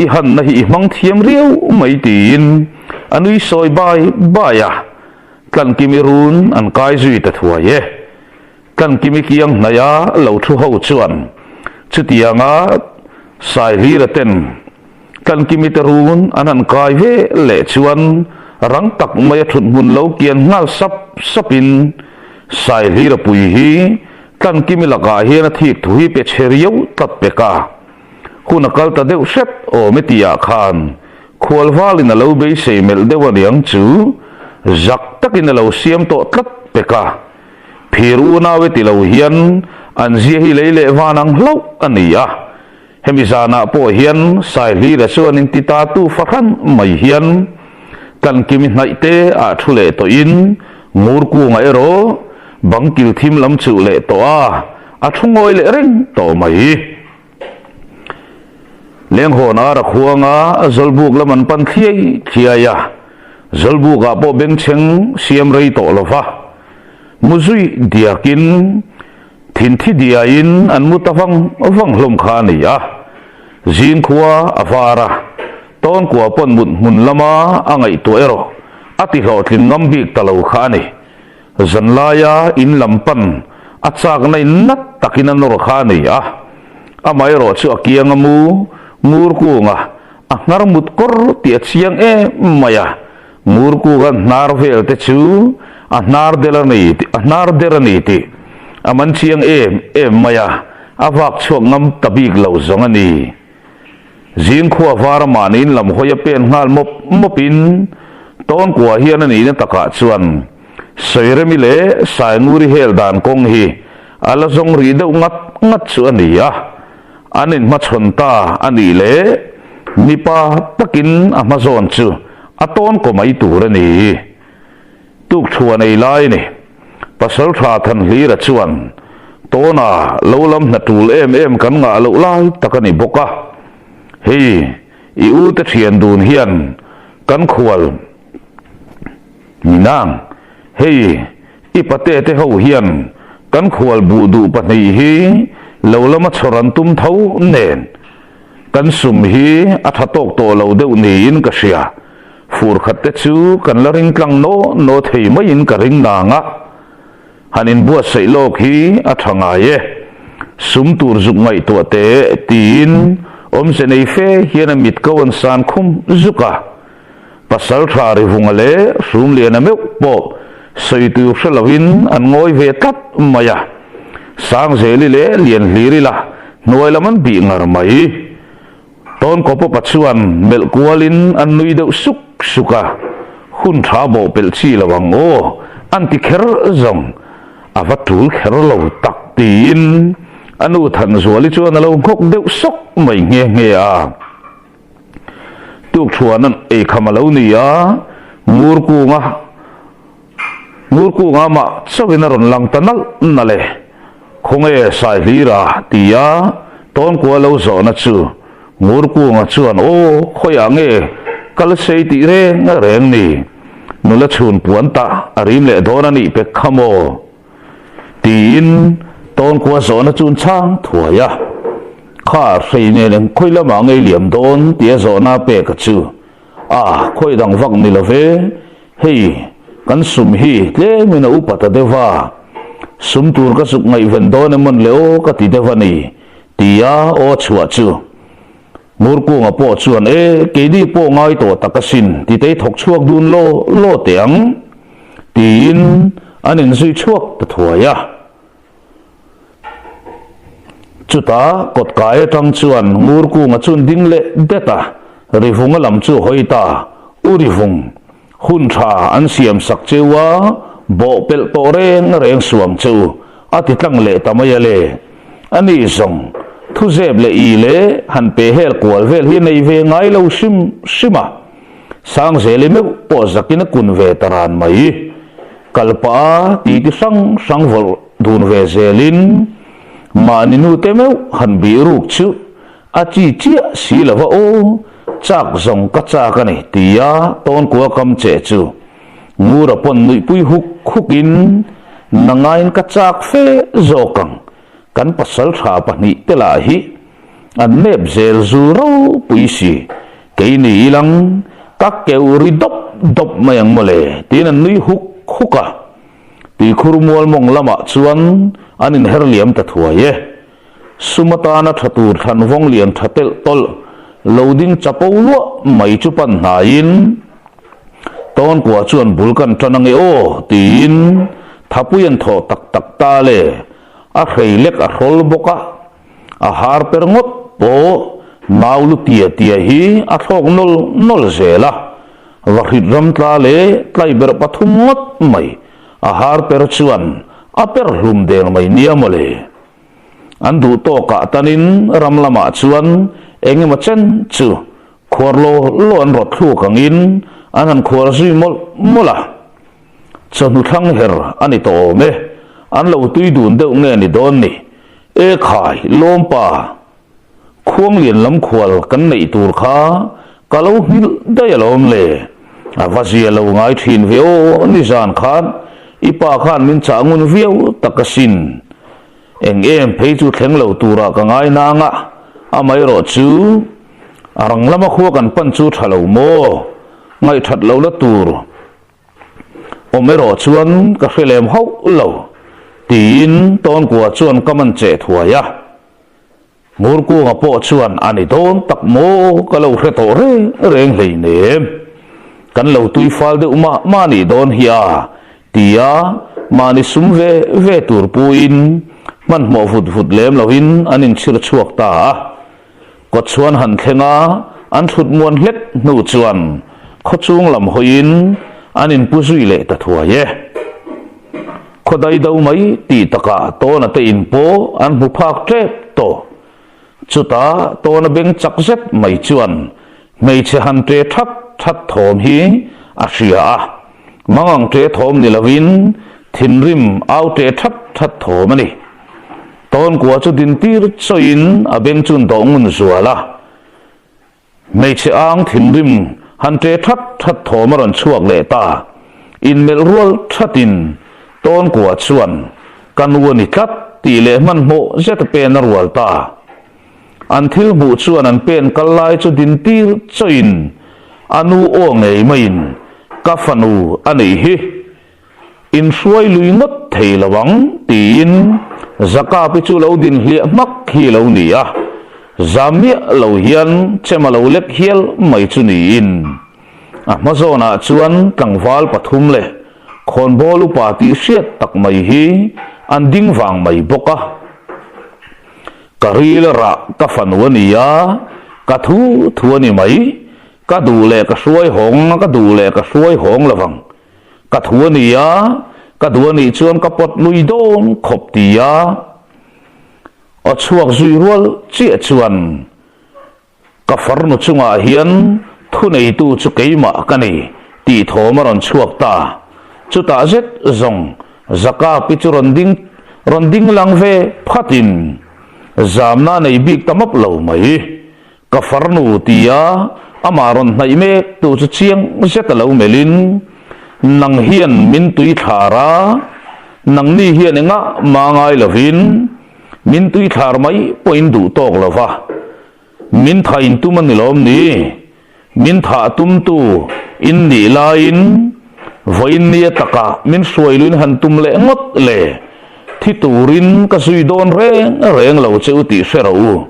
i han na hi mang thiam riau mai tin anui soi bai ya kan kimirun an kai zui ta thua ye kan kimi kiang na ya lo thu ho chuan chutianga sai li ra ten kan kimitarun anan kai ve le chuan rang tak mai thun mun lo kian ngal sapin sai li ra pui hi kan kimi laka hian a thik thui pe cheriu tat peka hunakal ta deuh set o metia khan khwalwalin a lo be seimel dewaniang chu zak takin a lo siam to tlat peka phiru na we ti lo hian an zia hi leile wanang hlo ania hemizana po hian sai li ra chuanin tita tu fakhan mai hian kan kimi hnaite a thule to in ngur ku ngai ro bangkil thim lam chu le to a thungoi le reng to mai leng ho na ra khuanga zolbuk laman pan thiaya zolbuk a po beng cheng siam rei to lova muzui diakin thin thi dia in an mutawang wang hlom kha ni a zin khuwa avara ton kwa pon mun lama angai to ero ati ho thin ngam bik talo kha ni zanlaya in lampan achak nai nat takinan nor kha ni a amai ro chu akiang amu ngur ku nga ngar mut kor ti chiang e maya ngur ku ga nar vel te chu nar derani ti aman chiang e maya awak chuak ngam tabik lo zong ani zin khuwa var manin lam hoya pen ngal mopin ton kwa hian ani na taka chuan soiremi le sai nguri hel dan kong hi ala zong ri deuh ngat chu ania anin ma chhonta ani le mipa takin amazon chu aton ko mai tur ani tuk thuan ei lai ni pasal tha than hlira chuan tona lolam na tul em kan nga lo lai takani boka hei i u te thian dun hian kan khual minang hei i pate te ho hian kan khual bu du patnei hi lolama choran tum thau nen kan sum hi athatok to lo deuh ni in ka sia fur khat te chu kan la ring tlang no thei mai in ka ring na nga hanin bua sei lok hi athanga ye sum tur zuk ngai to te tin om se nei fe hian mit ko an san khum zuka pasal thari vungale sum le na me po sei tu shalawin an ngoi ve tat maya sang zeli le lian hliri la noi laman bi ngar mai ton ko po pachuan mel kualin an nui deuh suka hun tha bo pel chi lawang o anti kher zong avatul kher lo tak tin anu than zuali chuan lo khok deuh sok mai nge a tuk thuanan e khamalo ni a murku nga ma chawina ron lang tanal nale khonge sai lira tia ton ko lo zo na chu murku nga chuan o khoya nge kal sei ti re nga reng ni nula chun puanta arim le donani pe khamo tin ton ko zo na chun chang thuaya kha sei ne leng khoila ma ngai liam don tia zo na pe ka chu a khoi dang vak ni lo ve hei kan sum hi tle mina upata dewa sum tur ka suk ngai ven don mon leo ka ti dewa ni tia o chua chu murku nga po chuan e ke di po ngai to takasin ti te thok chuak dun lo teang tin anin zui chuak ta thuaya chuta kot kai tang chuan murku nga chun ding le beta rivunga lam chu hoita urivung hun tha an siam sak chewa bo pel to reng suam chu ati tlang le tamaya le ani zong thu zeb le i le han pe hel kwal vel hi nei ve ngai lo shima sang zeli me po zakina kun ve taran mai kalpa ti sang vol dun ve zelin maninu teme han bi ruk chu achi chia si lawa o chak zong ka cha ka ni tia ton ko kam che chu ngura pon nui pui hukin nangain ka chak fe zokang kan pasal tha pani tela hi an nep zel zuro puisi keini ilang ka keuri dop mayang mole tin an nui huka ti khurmol mong lama chuan anin herliam ta thuaye sumata na thatur than vong lian thatel tol loading chapolo mai chu pan hain ton kwa chuan bulkan tanange o tin thapuyan tho tak ta le a khailek a rol boka a har perngot po maulu tia hi a thok nol zela vakhit ram tla le tlai ber pathumot mai a har per chuan a per hlum der mai niamole andu to ka tanin ramlama chuan engema chen chu khorlo lon rot thu kangin anan khor zui mola chanu thang her ani to me an lo tui dun deuh nge ni don ni e khai lompa khuang lian lam khwal kan nei tur kha kalo hil dayalom le avazia lo ngai thin veo ni zan khan ipa khan min changun veo takasin em phei chu thleng lo tura ka ngai na nga amai ro chu arang lama khuwa kan pan chu thalo mo ngai that lo la tur omero chuan ka khelem ho lo tin ton kwa chuan kaman che thuaya murku nga po chuan ani don tak mo ka lo hreto reng hlei nem kan lo tui fal de ma ni don hiya tia mani sum ve tur puin man mo fut lem lovin anin chir chuak ta ko chuan han thlenga an thut muan hlek nu chuan kho chung lam hoin anin puzui le ta thuaye khodai do mai ti taka to na te in po an bu phak trep to chuta to na beng chak zet mai chuan mei che han tre that thom hi asia mangang tre thom ni lovin thinrim au tre that thom ani ton kwa chu din tir choin abeng chun do ngun zuala mei che ang thinrim han tre that thom ron chuak le ta in mel rual thatin ton kwa chuan kanwani tlat ti le man mo zet pen rual ta an thil mu chuan an pen kalai chu din tir choin anu o ngei main ka fanu anei hi in suai lui ngot thei lawang tin zaka pi chu lo din hlia mak hi lo ni a zamia lo hian chema lo lek hial mai chu ni in amazona chuan tlangwal pathum le khon bolu party siat tak mai hi an ding wang mai boka karil ra ka fanwania ka thu ani mai ka du le ka suai hong lawang ka thuania ka duani chuan ka pot lui don khop tia a chuak zui rual chi chuan ka farnu chunga hian thu nei tu chu keima kani ti thomaron chuak ta chu ta zet zong zaka pi chu ronding lang ve phatin zamna nei bik tamap lo mai ka farnu tia amaron nai me tu chu chiang zet lo melin nang hian min tui thara nang ni hian nga mangai lovin min tui thar mai point du tok lova min thain tu man lom ni min tha tum tu in ni lain voin ni taka min suailun han tum le ngot le thi turin ka sui don reng lo cheu ti serau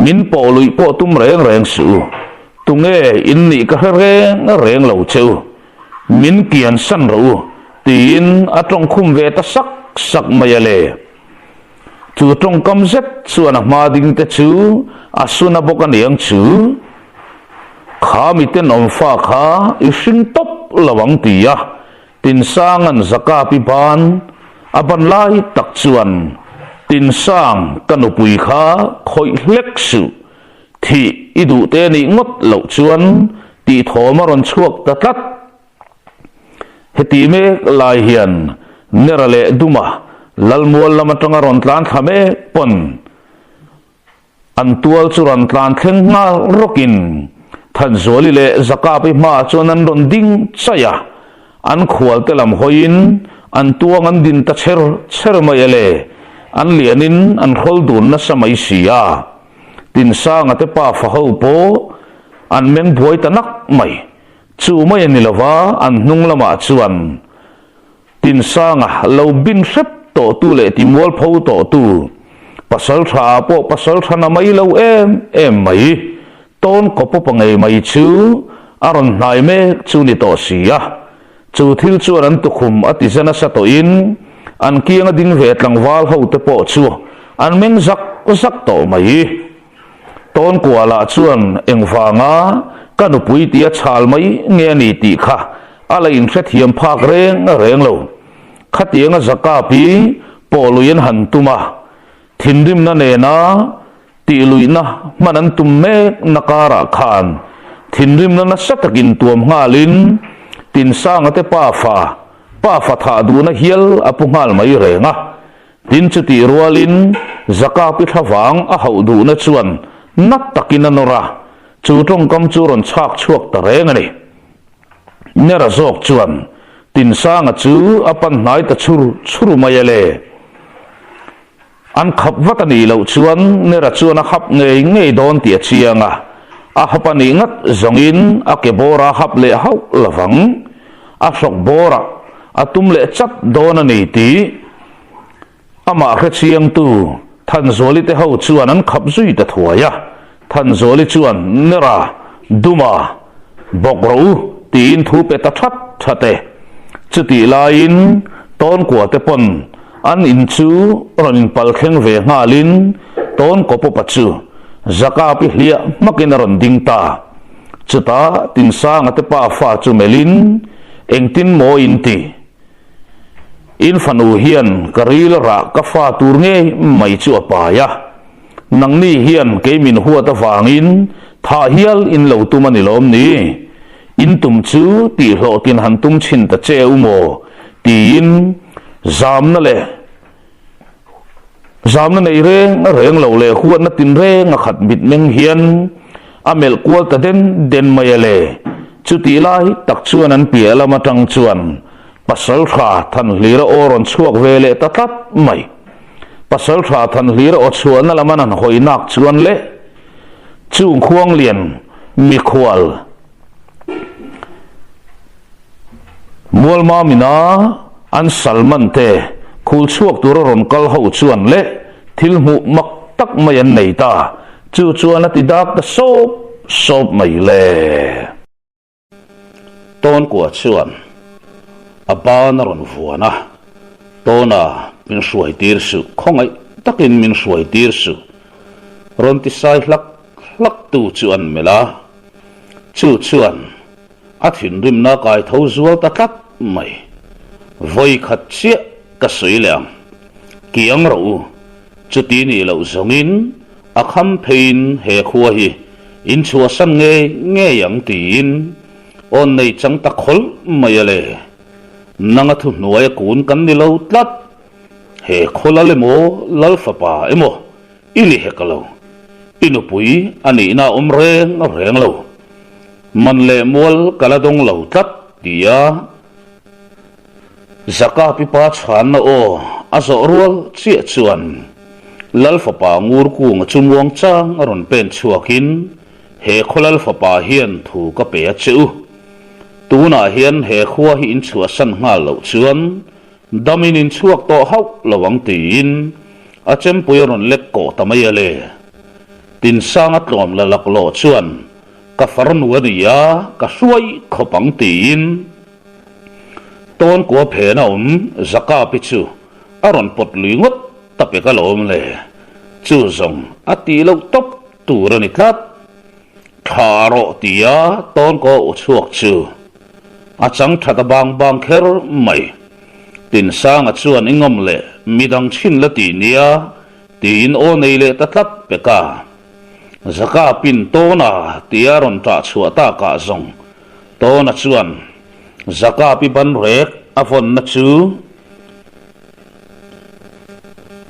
min po lui po tum reng su tunge in ni ka reng lo cheu min kian san ro tin atong khum ve ta sak mayale chu tong kam zet chuan ma ding te chu asuna bokan yang chu kha mi ten om fa kha ising top lawang tia tin sangan zaka pi ban aban lai tak chuan tin sang kanupui kha khoi hlek su thi idu te ni ngot lo chuan ti thomaron chuak ta tlat heti me lai hian nerale duma lalmual lamatanga ron tlan thame pon antual churan tlan thleng nga rokin than zoli le zaka pi ma chuan an ron ding chaya an khual telam hoin an tuang an din ta cher mai ale an lianin an khol dun na samai sia tin sang ate pa fa ho po an meng buai tanak mai chu mai ni lova an hnung lama chuan tin sanga lo bin sep to tu le ti mol pho to tu pasal thana mai lo em mai ton ko po pangai mai chu aron nai me chu ni to sia chu thil chu an tu khum ati zana sa to in an kianga ding ve tlangwal ho te po chu an meng zak to mai ton ko ala chuan engwanga kanupui tia chal mai nge ni ti kha ala in thret hiam phak reng lo khatianga zaka pi poluin han tuma thindim na ne na ti luina manan tumme nakara khan thindim na satakin tuam ngalin tin sang ate pa fa tha du na hial apungal mai renga tin chuti rualin zaka pi thawang a hau du na chuan nat takin anora chu tong kam chu ron chak chuak ta reng ani nera zok chuan tin sang a chu apan nai ta churu mayale an khap watani lo chuan nera chuan a khap ngei don tia chianga a hapani ngat zongin a ke bora hap le hau lawang a sok bora atum le chat don ani ti ama kha chiang tu than zoli te ho chuan an khap zui ta thuaya than zoli chuan nera duma bokro tin thu pe ta thate chuti lain ton kwa te pon an in chu ron in pal kheng ve ngalin ton ko po pachu zaka pi hlia makin ron ding ta chuta tin sang ate pa fa chu melin engtin mo in ti in fanu hian karil ra ka fa tur nge mai chu pa ya nang ni hian ke min huwa ta wangin tha hial in lo tu mani lom ni in tum chu ti hlo tin han tum chin ta che umo ti in zam na nei reng lo le huwa na tin re nga khat bit meng hian amel kwal ta den mai le chu ti lai tak chuan an pia lama tang chuan pasal tha than hlira oron chuak vele ta tat mai pasal tha than hlira o chuan na lama nan hoinak chuan le chung khuang lian mi khwal mual ma mina an salman te khul chuak tur ron kal ho chuan le thil mu mak tak mai an nei ta chu chuan ati dak ta sop mai le ton của chuan apa na ron vuana tona min suai tir su khongai takin min suai tir su ron ti sai lak tu chuan mela chu chuan athin rim na kai tho zual ta tat mai voi khat chia ka sui liang kiang ro chu ti ni lo zongin akham phein he khuwa hi in chua san nge yang tin on nei chang ta khol mai le nanga thu nuai kun kan ni lo tlat he khola le mo lal fa pa emo ili he kalo inu pui ani na reng lo man le mol kala dong lo tlat dia zaka pi pa chan na o azo rol chia chuan lal fa pa ngur ku ng chumwang chang aron pen chuakin he kholal fa pa hian thu ka pe chu tuna hian he khuwa hi in chua san nga lo chuan damin in chuak to hau lawang tin a chem puiron lek ko tamai le tin sang atlom la lak lo chuan ka farn wania ka suai khopang tin ton ko phe na zaka pi chu aron pot lingot tape ka lom le chu zong ati lo top turani tlat kharo tia ton ko chuak chu achang thata bang kher mai tin sang achuan ingom le midang chin la ti nia tin o nei le tatlat peka zaka pin tona tiaron ta chua ta ka zong tona chuan zaka pi ban rek afon na chu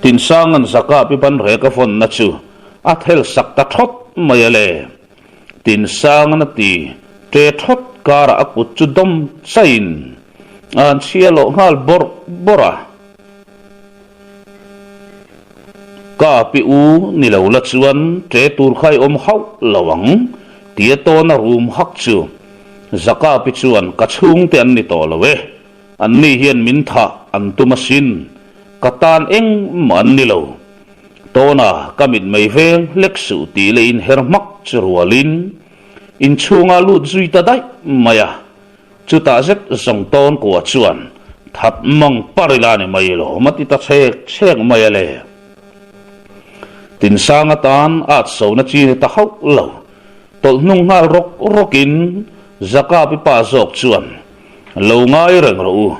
tin sangan zaka pi ban rek afon na chu athel sak ta thot mai le tin sang na ti te thot kara akut chu dom sain an chialo ngal bora ka pi u ni lo la chuan te tur khai hau lawang tia to na room hak chu zaka pi chuan ka chung te an ni to lawe an ni hian min tha an tu masin katan eng man ni lo to na kamit mai veng lek su ti le in hermak chrualin in chunga lu zui ta dai maya chu ta zet zong ton ko chuan that mang parilani mai lo mati ta chek mai le tin sanga tan at so na chi ta hau lo tol nung ngal rokin zaka pi pa zok chuan lo ngai reng ro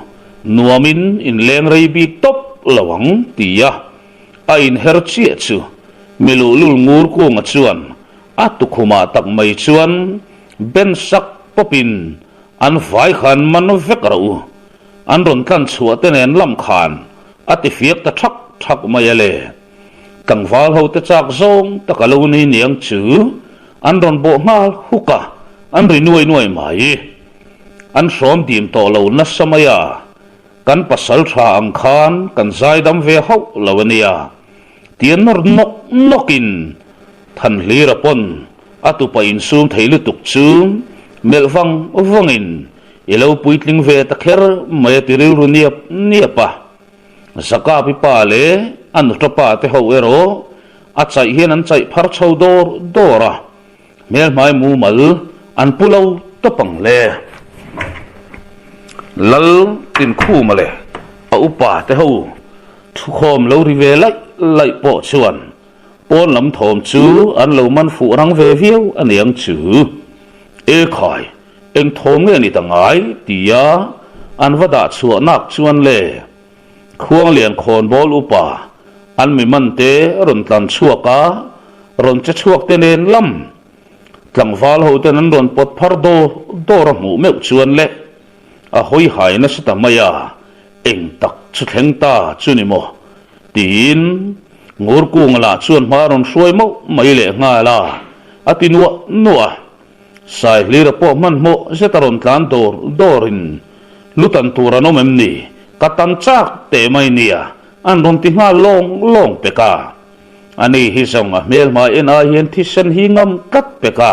nuamin in leng rei bi top lawang tia a in her chi chu milu lul ngur ko nga chuan atu khuma tak mai chuan ben sak popin an vai khan man vek ro an ron kan chua ten en lam khan ati fiak ta thak mai le kang wal ho te chak zong ta kalo ni niang chu an ron bo ngal huka an ri nuai mai an som dim to lo na samaya kan pasal tha ang khan kan zai dam ve ho lawania tien nor nokin than hlira pon atu pa in sum theilu tuk chu melwang wangin elo puitling ve ta kher mai tiril ru niapa zaka pi pa le an topa te ho ero a chai hian an chai phar chho dora mel mai mu mal an pulo topang le lal tin khu male a upa te ho thu khom lo ri ve lai po chuan pon lam thom chu an lo man fu rang ve viu an yang chu e khai eng thom nge ni tangai tia an wada chu nak chuan le khuang lian khon bol upa an mi man te ron tlan chuaka ron che chuak te nen lam tlangwal ho te nan ron pot phar do ra mu meu chuan le a hoi hai na sita maya eng tak chu thleng ta chuni mo tin ngur kung la chuan ma ron hruai mo mai le nga la atinwa nuwa sai lira po man mo setaron tlan dorin lutan turano memni katan chak te mai nia an ron ti nga long peka ani hi songa mel ma en a hian thi sen hi ngam kat peka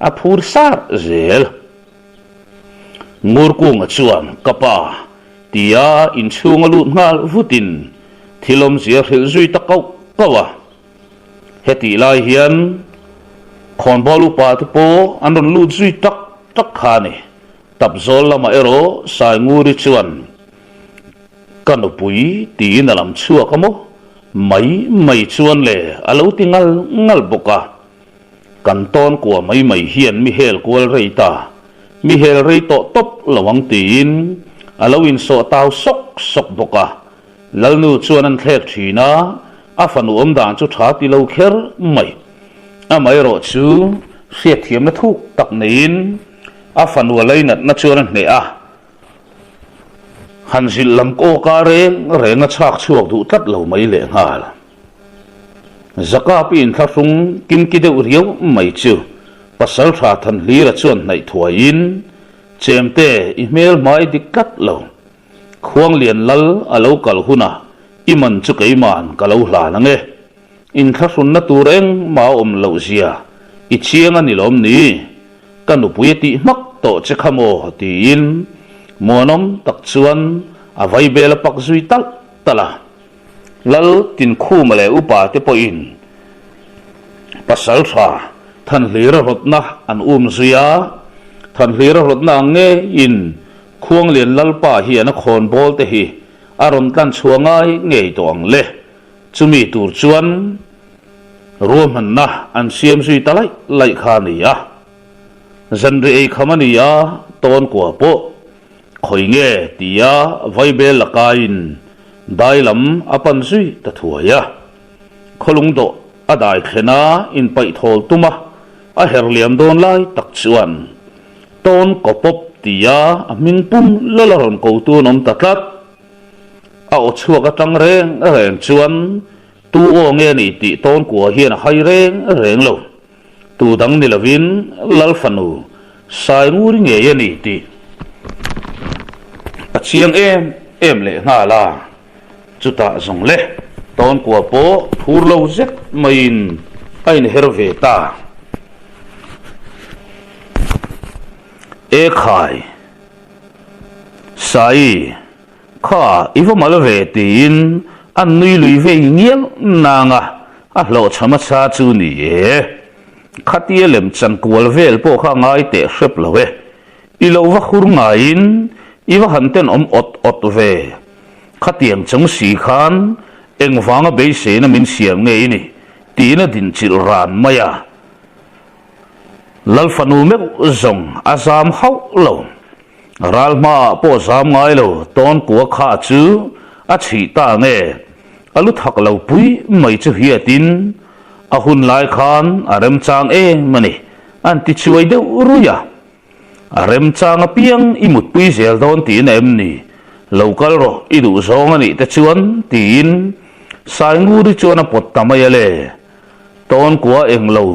a phur sar zel ngur kung chuan kapa tia in chunga lut ngal vutin thilom zia khil zui takau kawa heti lai hian khon bolu pa tu po an ron lut zui tak khani tập zol lama ero sai nguri chuan kanu pui ti na lam chua kamo mai chuan le alo tingal ngal boka kan ton ko mai hian mi hel kwal reita mi hel rei to top lawang tin alo in so taw sok boka lalnu chuan an thlek thina a fanu om dan chu tha ti lo kher mai a mai ro chu hriat thiam na thuk tak nein a fanua leinat na chuan ne a han zil lam ko ka renga chak chuak du tat lo mai le ngal zaka pin thasung kim ki deu riau mai chu pasal tha than lira chuan nai thuain chemte email mai dikkat lo khuang lian lal alo kal huna iman chu keiman kalo hla na nge in thasun na tureng ma om lo zia i chiang ani lom ni kanu puiti mak to che khamo tin monom tak chuan a vai bela pak zui tala lal tin khu male upa te po in pasal tha than lira rotna an zuya than lira rotna nge in khuang lian lal pa hi an khon bol te hi aron tan chuangai ngei to ang le chumi tur chuan rom han na an siam zui talai lai kha ni ya zanri ei khamania ton kwa po khoi nge tia vaibel lakain dailam apan zui ta thuaya kholung do adai khena in pai thol tuma a herliam don lai tak chuan ton kopop tia amin pum lalaron ko tu nom tatlat a o chuaka tang reng chuan tu o nge ni ti ton kwa hian hai reng lo tu dang ni lovin lal fanu sai nguri nge yani ti pachiang em le nga la chuta zong le ton kwa po thur lo zet main ain herve ta e khai sai kha ivo malve tin an nui lui ve ngiang nanga a lo chama cha chu ni e khatia lem chan kwal vel po kha ngai te hrep lowe i lo wa khur ngain iwa hanten ot ve khatiang chung si khan engwanga be se na min siam nge ini tina din chil ran maya lalfanu me zong azam hau lo ralma po zam ngai lo ton kwa kha chu a chi ta nge alu thak lo pui mai chu hiatin ahun lai khan arem chang mani anti chuai de uruya arem chang piang imut pui zel don tin em ni local ro idu zong ani te chuan tin sai ngu ri chuan a pot tamaya le ton kwa englo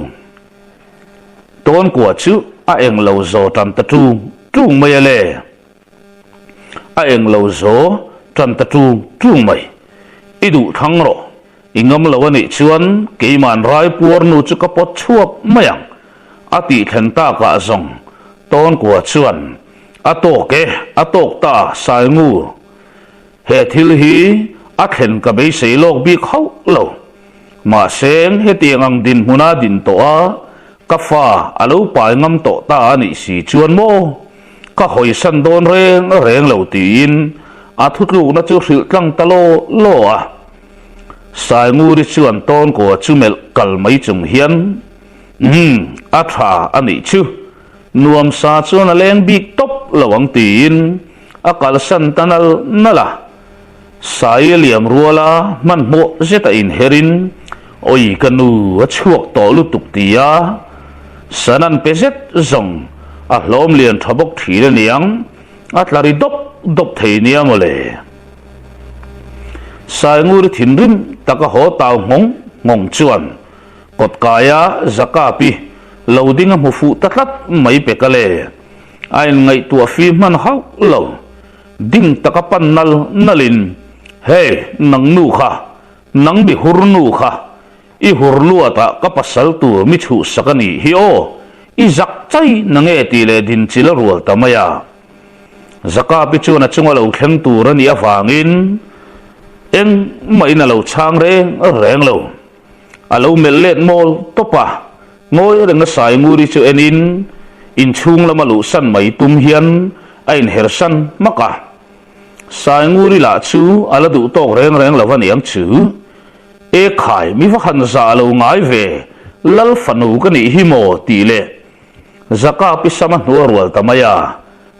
ton kwa chu a englo zo tam ta tu mai le a englo zo tam ta tu mai idu thang ro ingam lawani chuan keiman rai puar nu chu ka pot chuap mayang ati thenta ka zong ton kwa chuan atok ta sai ngu he thil hi a thlen ka be sei lok bi khau lo ma seng he tiang din huna din to a ka fa alo pai ngam to ta ani si chuan mo ka hoi san don reng lo tin a thutlu na chu hril tlang ta lo a sai ngu ri chuan ton ko chumel kal mai chung hian a tha ani chu nuam sa chuan a leng bik top lawang tin a kal san tanal nala sai liam ruala man mo zeta in herin oi kanu a chuak to lu tuk tia sanan peset zong a hlom lian thabok thile niang atlari dop thei niam ole sai ngur thinrim taka ho taw ngong chuan kot kaya zakapi loading a mufu tatlat mai pekale ain ngai tu fi man hau lo ding taka pannal nalin hey nang nu kha nang bi hur nu kha i hur lu ata ka pasal tu mi thu sakani hi o i zak chai nange ti le din chila rual tamaya zakapi chuna chungalo thleng tu rani awangin eng mai na lo chang reng lo alo mel let mol topa ngoi reng sai nguri chu enin in chung lama lu san mai tum hian ain her san maka sai nguri la chu ala du tok reng lawan yang chu e khai mi va khan za lo ngai ve lal fanu ka ni hi mo ti le zakapi sama nuar wal tamaya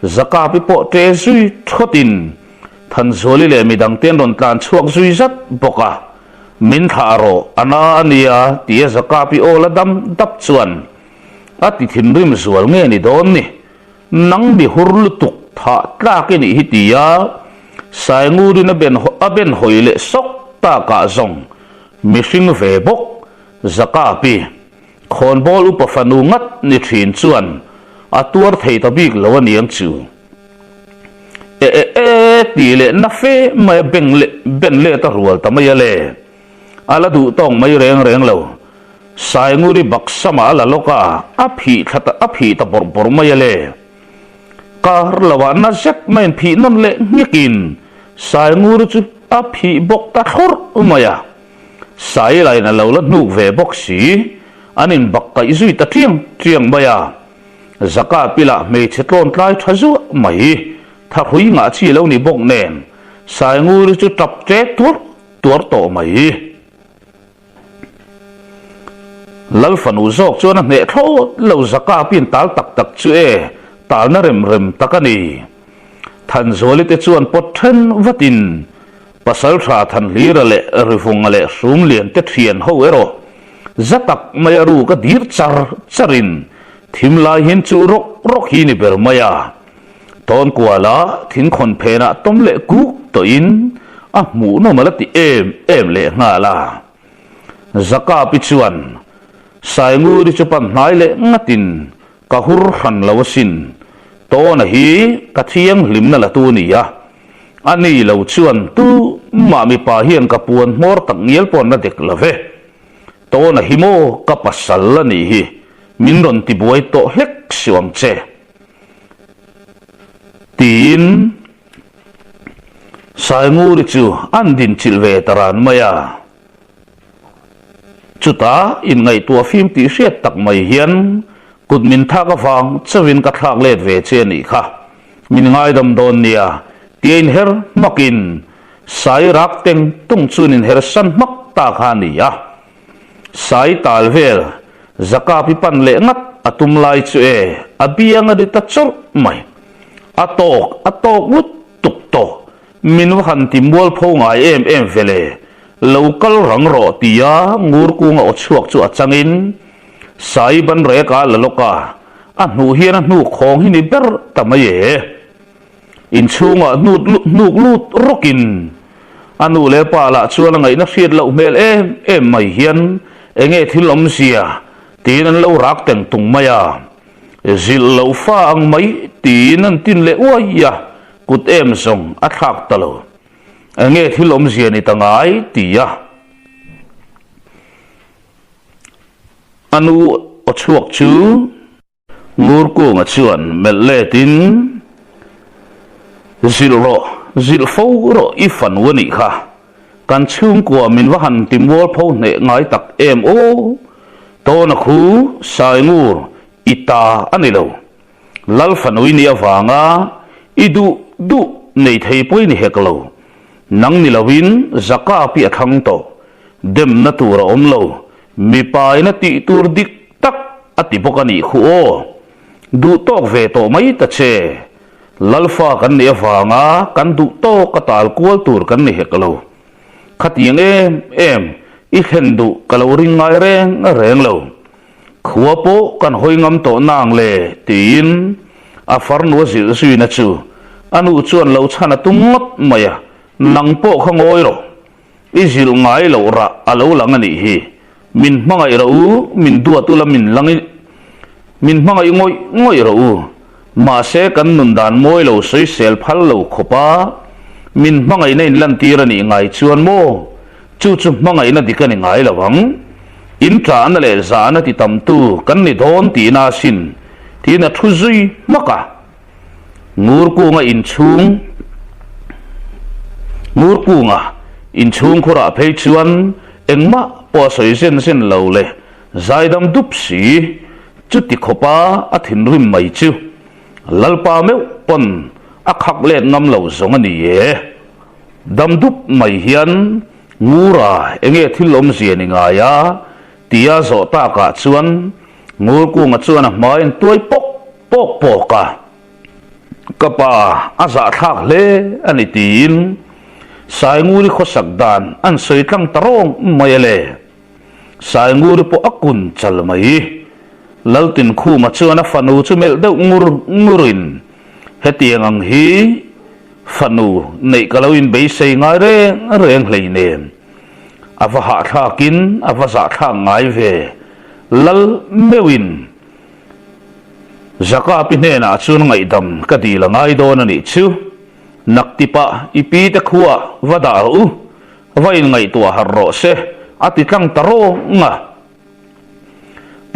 zakapi po te zui thotin than zoli le midang ten ron tlan chuak zui zat boka min tharo ana ania tia zakapi ola dap chuan ati thin rim zual nge ni don ni nang bi hurlutuk tha tla ke ni hitia sai nguri na ben hoile sok ta ka zong mishing ve bok zakapi khon bol upa fanu ngat ni thin chuan atuar thei ta bik lawan yang chu ti le na fe mai ben le ta rual ta mai le ala du tong mai reng lo sai nguri bak sama la loka aphi ta bor mai le kar lawa na zet main phi non le ngikin sai nguri chu aphi bok ta thor umaya sai lai na lo la nu ve bok si anin bak kai zui ta tiang baya zaka pila me chetlon tlai thazu mai tha hui nga chi lo ni bok nen sai nguri chu tap che tur to mai lal fanu zok chuan ne tho lo zaka pin tal tak chu e tal na rem takani than zoli te chuan pot then vatin pasal tha than lira le rifung le sum lian te thian ho ero zatak mai ru ka dir charin thimlai hin chu rok hi ni ber maya ton kwala thin khon phena tom le ku to in a mu no malati em le nga la zaka pichuan sai nguri chupan nai le ngatin ka hur han lawasin to na hi ka thiang limna la tu ni ya ani lo chuan tu ma mi pa hian ka puan mor tak ngial pon na dek lave to na hi mo ka pasal la ni hi min ron ti buai to hlek siwang che tin sai nguri chu an din chilve taran maya chuta in ngai tua phim ti hriat tak mai hian kut min tha ka wang chawin ka thlak let ve che ni kha min ngai dam don nia tien her makin sai rak teng tung chunin her san mak ta kha ni ya sai tal vel zakapi pan le ngat atum lai chu e abiang adi ta chor mai atok ut tuk to min han timwal pho ngai em vele local rang ro tia ngur ku nga chuak chu achangin sai ban re ka laloka a nu hian a nu khong hi ni ber tamaye in chunga nu lut rokin anu le pa la chuan ngai na hriat lo mel em mai hian enge thilom sia tin an lo rak teng tung maya zil lo fa ang mai tin an tin le oya kut em song a thak talo enge thilom sia ni tangai tia anu ochuak chu ngur ko nga chuan mel le tin zil fo ro ifan wani kha kan chung ko min wa han timwol pho ne ngai tak em o to na khu sai ngur ita anilo lal fanui ni awanga idu nei thei poi ni heklo nang ni lawin zaka pi athang to dem na tur om lo mi pai na ti tur dik tak ati pokani khu o du tok ve to mai ta che lalfa kan ni awanga kan du to katal kual tur kan ni hekalo khatiang em i khendu kaloring ngai reng lo khuapo kan hoingam to nang le tin a farnu zil sui na chu anu chuan lo chana tumot maya nang po khangoi ro i zil ngai lo ra alo lang ani hi min mangai ro min duwa tu la min langi min mangai ngoi ro ma se kan nun dan moi lo soi sel phal lo khopa min mangai nei lan tir ani ngai chuan mo chu mangai na dikani ngai lawang in tra na le za na ti tam tu kan ni don ti na sin ti na thu zui maka ngur ku nga in chung khura phei chuan engma po soi sen lo le zaidam dup si chu ti khopa a thin rim mai chu lalpa meu pon a khak let ngam lo zong ani ye dam dup mai hian ngura enge thilom zian nga ya tia zo ta ka chuan ngur ku nga chuan a hmain tuai pok ka kapa aza thak le ani tin sai nguri khosak dan an soi tlang tarong mai le sai nguri po akun chal mai laltin khu ma chuan a fanu chu mel deuh ngurin hetiang ang hi fanu nei kaloin be sei ngai reng hlei nem ava ha thakin ava za tha ngai ve lal mewin zaka pine na chun ngai dam ka di la ngai don ani chu naktipa ipi te khuwa wada u vain ngai tua har ro se ati tlang taro nga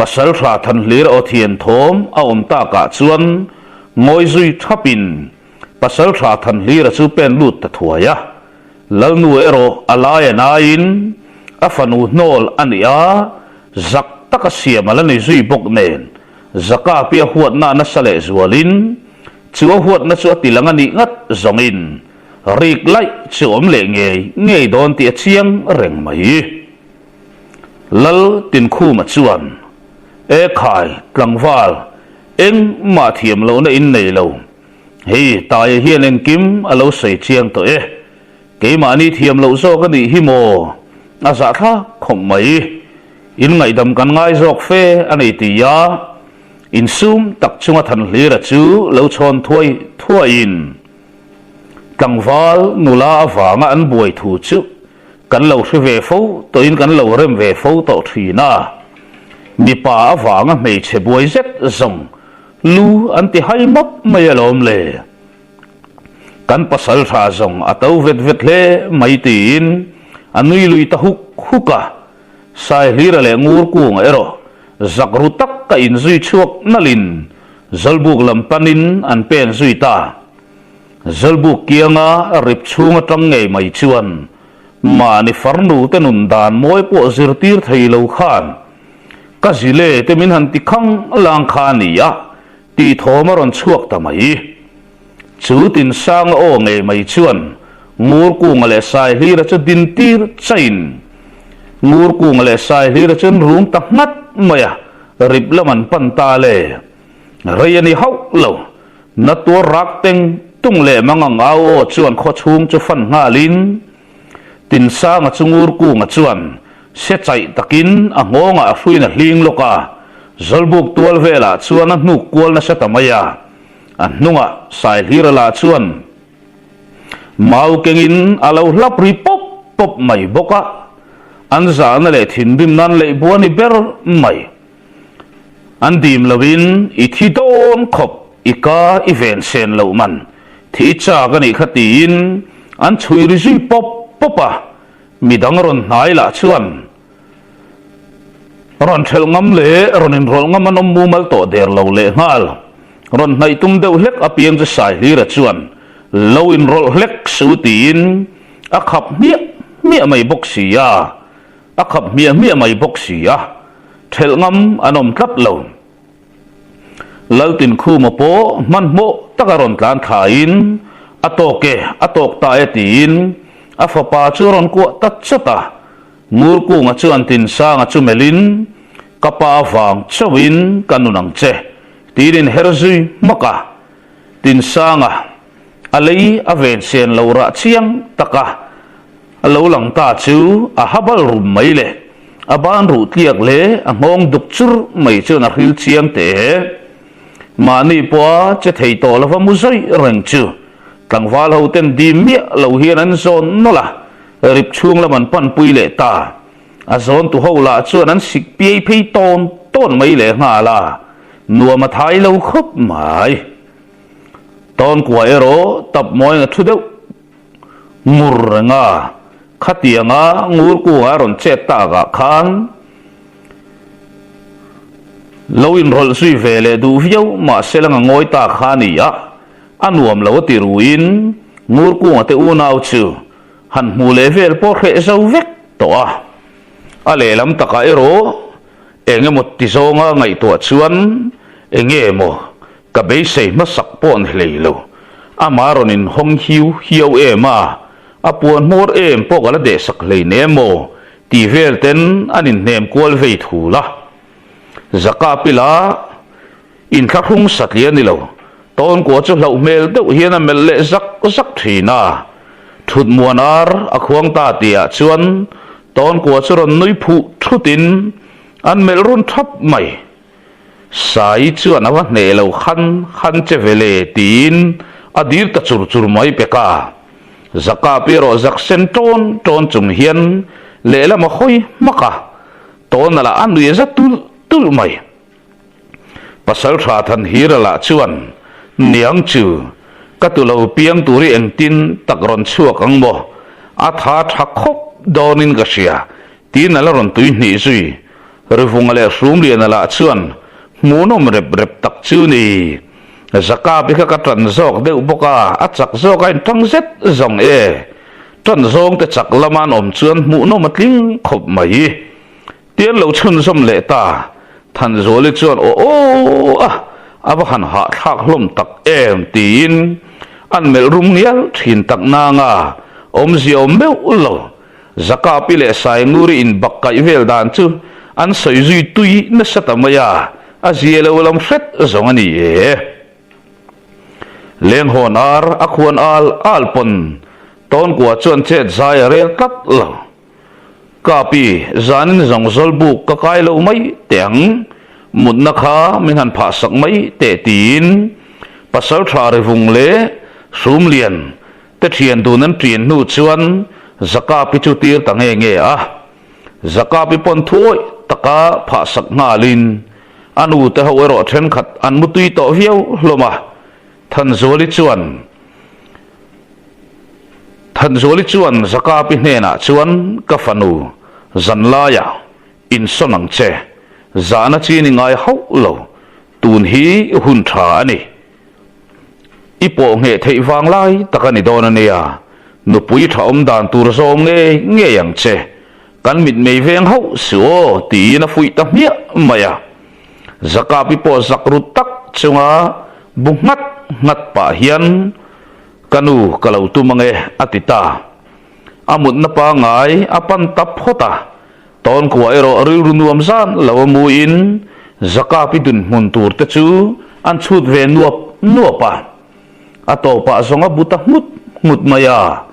pasal tha than lir o thian thom a om ta ka chuan ngoi zui thapin pasal tha than lir chu pen lut ta thuaya lalnu ero alaya nain afanu nol ania zak taka siamala ni zui bok nen zaka pia huat na sale zualin chuwa huat na chu tilanga ni ngat zongin rik lai chom le ngei don ti chiang reng mai lal tin khu ma chuan e khai tlangwal eng ma thiam lo na in nei lo hei tai hian en kim alo sei chiang to ke mani thiam lo zo ka ni hi mo a za tha khom mai in ngai dam kan ngai zok fe ani ti ya in sum tak chunga than hlira chu lo chon thuai in tlangwal nula awanga an buai thu chu kan lo hre ve fo to in kan lo rem ve fo to thina mi pa awanga mei che buai zet zong lu anti hai map mai alom le kan pasal tha zong atau vet le mai tin anui lui ta huka sai hlira le ngur ku ero zakru tak ka in zui chuak nalin zalbuk lampanin an pen zui ta zalbuk kianga rip chunga tang ngei mai chuan ma ni farnu tenun dan moi po zirtir thei lo khan ka zile te min han ti khang lang khani ya ti thomaron chuak ta mai chu tin sang o ngei mai chuan ngur ku ngale sai hira chu din tir chain ngur ku ngale sai hira chun rung tak ngat maya rip laman panta le rayani hau lo na to rak teng tung le manga ngao chuan kho chung chu fan nga lin tin sa nga chungur ku nga chuan se chai takin a ngonga a hruina hling loka zolbuk tual vela chuan a hnu kual na sata maya a hnunga sai hira la chuan mau kengin alo lap ri pop mai boka an za na le thin rim nan le buani ber mai an dim lovin i thi don khop ika event sen lo man thi cha ga ni khatin an chui ri ji popa midang ron nai la chuan ron thel ngam le ronin rol ngam anom mu mal to der lo le ngal ron nai tum deuh hlek apiang cha sai hi ra chuan lo in rol hlek su tin a khap mi mai bok si ya a khap mi mai bok si ya thel ngam anom tlat lo laltin khu mo po man mo takaron tlan thain atok ta etin afapa churon ko tatchata murku nga chuan tin sa nga chumelin kapa wang chawin kanunang che tirin herzui maka tin sanga alei aven sen lora chiang taka alo lang ta chu a habal rum mai le aban ru tiak le angong duk chur mai chu na hil chiang te mani po che thei to la mu soi reng chu tangwal ho ten di mi lo hian an zon no la rip chung la man pan pui le ta a zon tu ho la chu an sik pi pi ton mai le nga la nuwa ma thai lo khop mai ton kwa ero tap moi nga thu deu mur nga khatia nga ngur ku aron che ta ga khan lo in rol sui vele du viau ma selang ngoi ta khani ya anuam lo ti ruin ngur ku te u nau chu han mu le vel po khe zo vek to a ale lam taka ero enge mot ti zo nga ngai to chuan enge mo ka be sei ma sak pon hleilo amaron in hong hiu ema apuan mor em po kala de sak le nemo ti vel ten anin nem kol vei thula zaka pila in khakhung satlian ni lo ton ko chu lo mel de hian a mel le zak thina thut muanar akhuang ta tia chuan ton ko chu ron nui phu thutin an mel run thap mai sai chuan awa ne lo khan che vele tin adir ta chur mai peka zaka piro zak sen ton chung hian lela ma khoi maka ton la an ri za tul mai pasal tha than hirala chuan niang chu katulo piang turi engtin takron chuak angbo atha thakkhop donin gasia tin ala ron tui ni zui revungale sum lian ala chuan munom rep tak chu ni zaka bika ka tran zok de uboka achak zok ai thang zet zong e tran zong te chak laman om chuan mu no matling khop mai tian lo chun som le ta than zoli chuan aba han ha thak hlom tak em tin an mel rum nial thin tak na nga om zio meu lo zaka pile sai nguri in bakkai vel dan chu an soi zui tui na satamaya azielo lam fet zong ani e leng honar akhwan alpon ton kwa chuan chet zai rel kat lo kapi zanin zong zolbu ka kai lo mai teng mutna kha min han pha sak mai te tin pasal thare vung le sum lian te thian du nan trin nu chuan zaka pi chu tir tang nge a zaka pi pon thuoi taka pha sak nga lin anu te ho ero then khat an mutui to hiau hloma than zoli chuan zaka pi hna chuan ka fanu zanlaya in sonang che zana chini ngai hau lo tun hi hun tha ani ipo nge thei wang lai takani don ania nu pui thaom dan tur zom nge yang che kan mit mei veng hau suo ti na fui ta mia maya zaka pi po zakrut tak chunga bungat ngat pa hian kanu kalau tu mange atita amut na pa ngai apan tap hota ton ko ero runuam san lawamu in zaka pi dun mun tur te chu an chut ve nuapa ato pa songa buta mut maya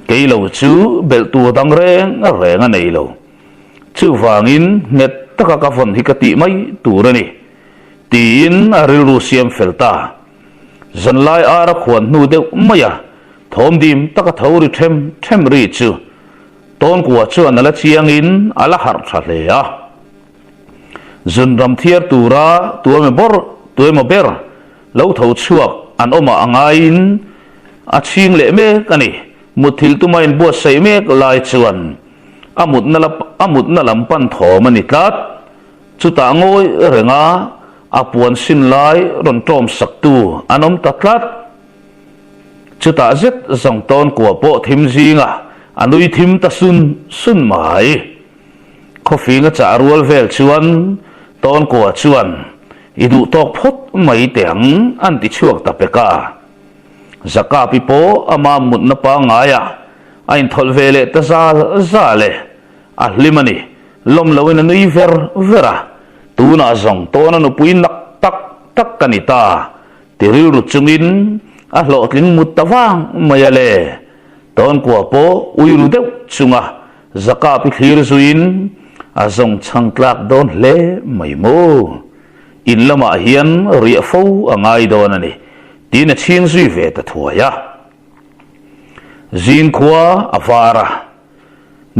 keilo chu bel tu dang reng nei lo chu wangin net taka ka von hikati mai turani tin arilu siam felta zanlai ara khwan nu de maya thom dim taka thori them ri chu ton kwa chuan ala chiang in ala har thale a zun ram thiar tura tuame ber lo tho chuak an oma angain a ching le me kani muthil tumain bo sei me lai chuan amut na lam pan thomani tlat chuta ngoi renga apuan sin lai ron tom saktu anom tatlat chuta zet zong ton kwa po thim zinga anui thim ta sun mai coffee nga cha rual vel chuan ton kwa chuan idu tok phot mai teng an ti chuak ta peka zaka pipo ama mut na pa ngaya ain thol vele ta za le a limani lom lawin anui vera tuna zong ton anu pui nak tak kanita tiri ru chungin a lo tling mutawang mayale ton kwa po uiru deu chunga zaka pi thlir zuin azong changtlak don le maimo in lama hian ria fo angai don ani tin a ching zui ve ta thuaya zin khwa avara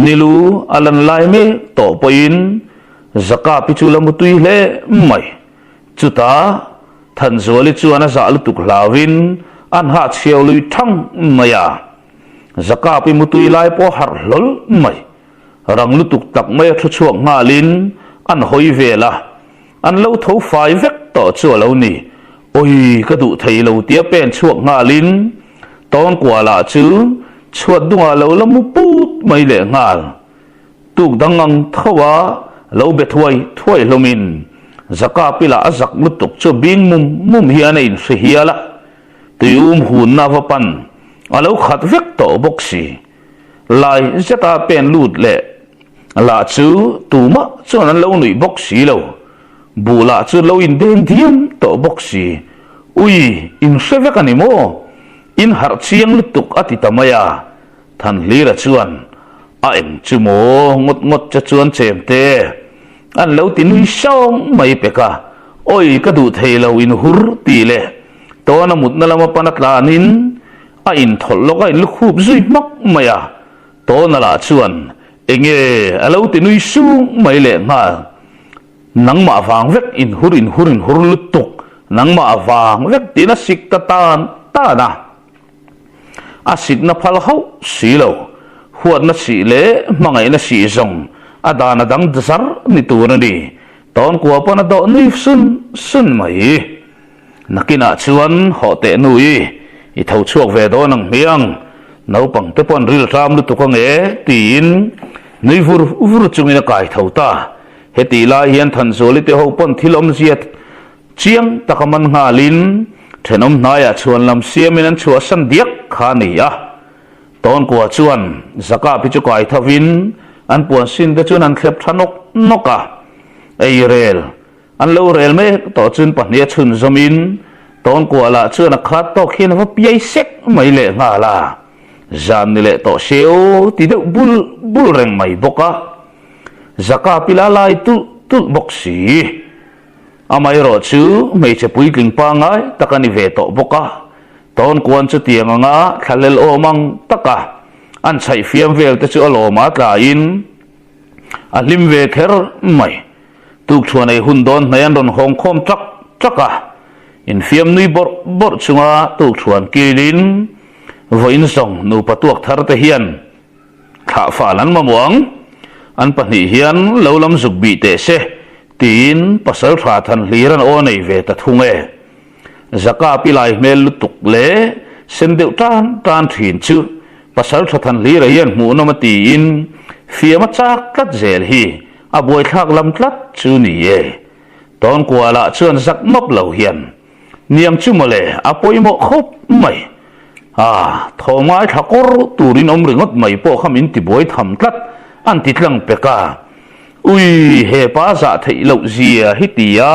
nilu alan lai me to poin zaka pi chulamutui le mai chuta than zoli chuana za lu tuk lawin an ha chiao lui thang maya zaka pi mutui lai po har lol mai rang lu tuk tak mai thu chuak nga lin an hoi vela an lo tho fai vek to chu lo ni oi ka du thei lo tia pen chuak nga lin ton kwa la chu chuat dunga lo lamu put mai le ngal tuk dangang thawa lo be thoi lomin zaka pila azak lutuk cho bing mum hiana in se hiala tuyum hun na vapan alo khat vek to boxi lai zeta pen lut le la chu tuma cho nan lo nui boxi lo bu la chu lo in den diam to boxi ui in se vek ani mo in har chiang lutuk ati tamaya than lira chuan a em chu mo ngot cha chuan chem te an lo tin song mai peka oi ka du thei lo in hur ti le to na mut na lama panat lanin a in thol lo ka in khup zui mak maya to na la chuan enge a lo tin su mai le nga nang ma wang vek in hur lutuk nang ma wang vek tin a sik ta na a sik na phal hau si lo huat na si le mangai na si zong adana dang dasar ni turani ton kwa pa na do ni sun mai nakina chuan hote nui i thau chuak ve do nang miang nau pang te pon ril ram lu tukang e tin nei vur chungina kai thau ta heti la hian than zoli te ho pon thilom ziat chiang takaman ngalin thenom naya chuan lam siamin an chua san diak khani ya ton kwa chuan zaka pi chu kai thavin an puan sin te chun an khlep thanok noka ei rel an lo rel me to chun pahnia chun zomin ton kwa la chun a khat to khin va piai sek mai le nga la zan ni le to seo ti de bul reng mai boka zaka pila lai tu boxi amai ro chu mei che pui kling pa ngai takani ve to boka ton kwan chu tiang nga khalel omang taka an chai fiam vel te chu alo ma tla in a lim ve kher mai tuk chuan ei hun don nayan ron hong khom traka in fiam nui bor chunga tuk chuan kilin voin song nu patuak thar te hian kha falan mamuang an pahni hian lolam zukbi te se tin pasal tha than liran o nei ve ta thunge zaka pilai mel lutuk le sendeu tan thin chu pasal thathan li ra hian mu na mati in fiama chak tlat zel hi a boi thak lam tlat chu ni e ton kwala chuan zak mop lo hian niam chu mole a poimo khop mai thomai thakor turin omringot mai po khamin ti boi tham tlat an ti tlang peka ui he pa za thei lo zia hitia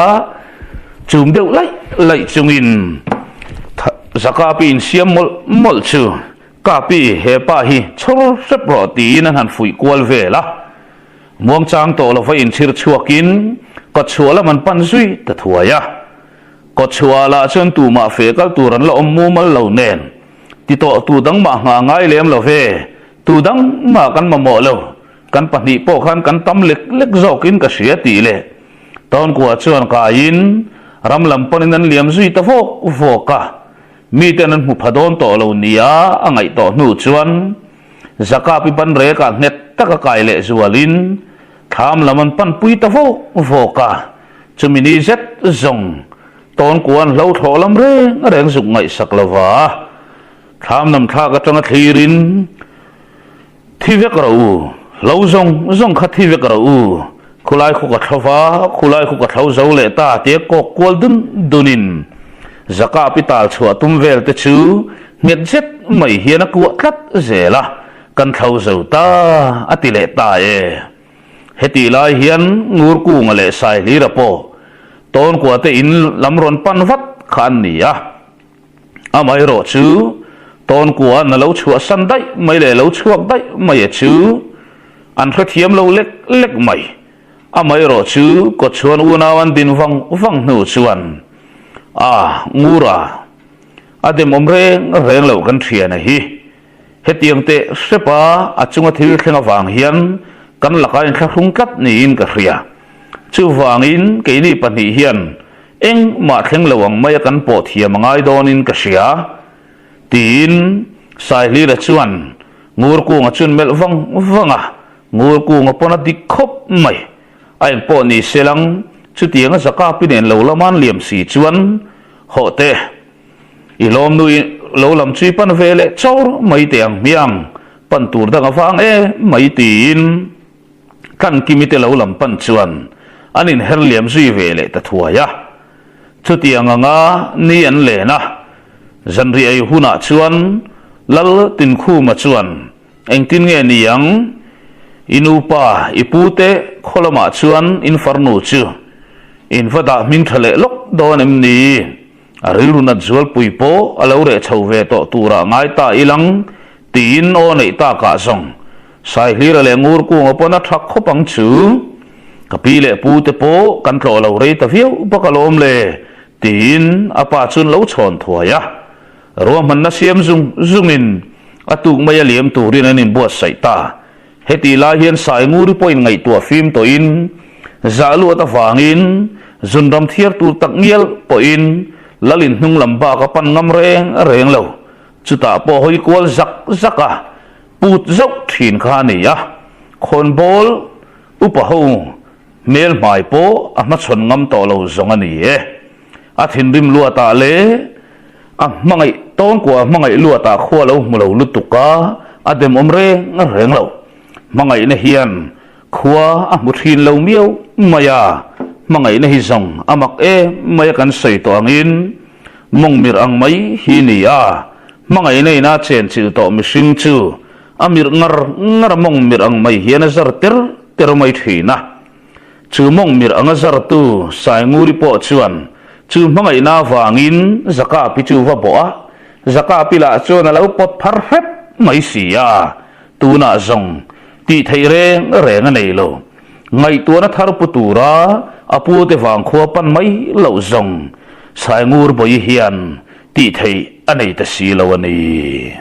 chum deu lai chungin zaka pin siam mol chu kapi he pa hi chor sep ro ti na han fui kwal vela muang chang to lo fa in chir chuakin ko chuala man pan zui ta thuaya ko chuala chen tu ma fe kal turan lo mu mal lo nen ti to tu dang ma nga ngai lem lo ve tu dang ma kan ma mo lo kan pani po khan kan tam lek zokin ka sia ti le ton ko chuan ka in ram lam panin an liam zui ta vo ka mi ten an mu phadon to lo nia angai to nu chuan zaka pi ban re ka net taka kai le zualin tham laman pan pui ta vo ka chumini zet zong ton kuan lo tho lam reng zuk ngai saklawa tham nam tha ka tanga thirin thivek ro lo zong kha thivek ro khulai khu ka thawa khulai khu ka thau zo le ta te ko kol dunin zaka pital chua tum vel te chu nget zet mai hian a ku tlat zela kan thau zo ta atile ta e heti lai hian ngur ku ngale sai li ra po ton ko te in lamron pan vat khan nia amai ro chu ton kwa na lo chua san dai mai le lo chuak dai mai chu an thla thiam lo lek lek mai amai ro chu ko chuan unawan din wang nu chuan ngura adem omre reng lo kan thian hi hetiang te sepa achunga thil thlenga wang hian kan laka in thlung kat ni in ka hria chu wangin ke ni pani hian eng ma thleng lawang mai kan po thiam ngai don in ka hria tin sai li la chuan ngur ku nga chun mel wanga ngur ku nga pona dik khop mai ai po ni selang chu tianga zaka pinen lo laman liam si chuan hote ilom nu lo lam chui pan vele chor mai tiang miang pan tur da wang mai tin kan kimite lo lam pan chuan anin her liam zui vele ta thuaya chu tianga nga ni an le na zanri ai huna chuan lal tin khu ma chuan eng tin nge niang inupa ipute kholama chuan infarnu chu in vada ming thale lok don em ni ariluna zual puipo alore chauve to tura ngai ta ilang tin o nei ta ka song sai hlira le ngur ku ngopona thak khopang chu kapile pute po kan tlo lo re ta viu pakalom le tin apa chun lo chon thuaya ro man na siam zungin atuk maya liam turin anin buat saita heti la hian sai nguri point ngai tua film to in zalu ta wangin zundam thiar tu tak ngial po in lalin hnung lamba ka pan ngam reng lo chuta po hoi kwal zaka put zok thin kha ni ya khon bol upa ho mel mai po ama chon ngam to lo zong ani e a thin rim lu ata le mangai ton kwa mangai lu ata khwa lo mu lo lutuka adem omre reng lo mangai na hian khwa a mu thin lo miau maya mangai na hi zong amak maya kan sei to angin mong mir ang mai hi ni mangai nei na chen chil to mi sing chu amir ngar mong mir ang mai hian zar ter mai thina chu mong mir ang zar tu sai nguri po chuan chu mangai na wangin zaka pi chu va bo zaka pi la chu na lo pot phar hep mai sia tu na zong ti thei reng nei lo ngai tu na thar putura apu te wang khua pan mai lo zong sai ngur boi hian ti thei anei ta si lo ani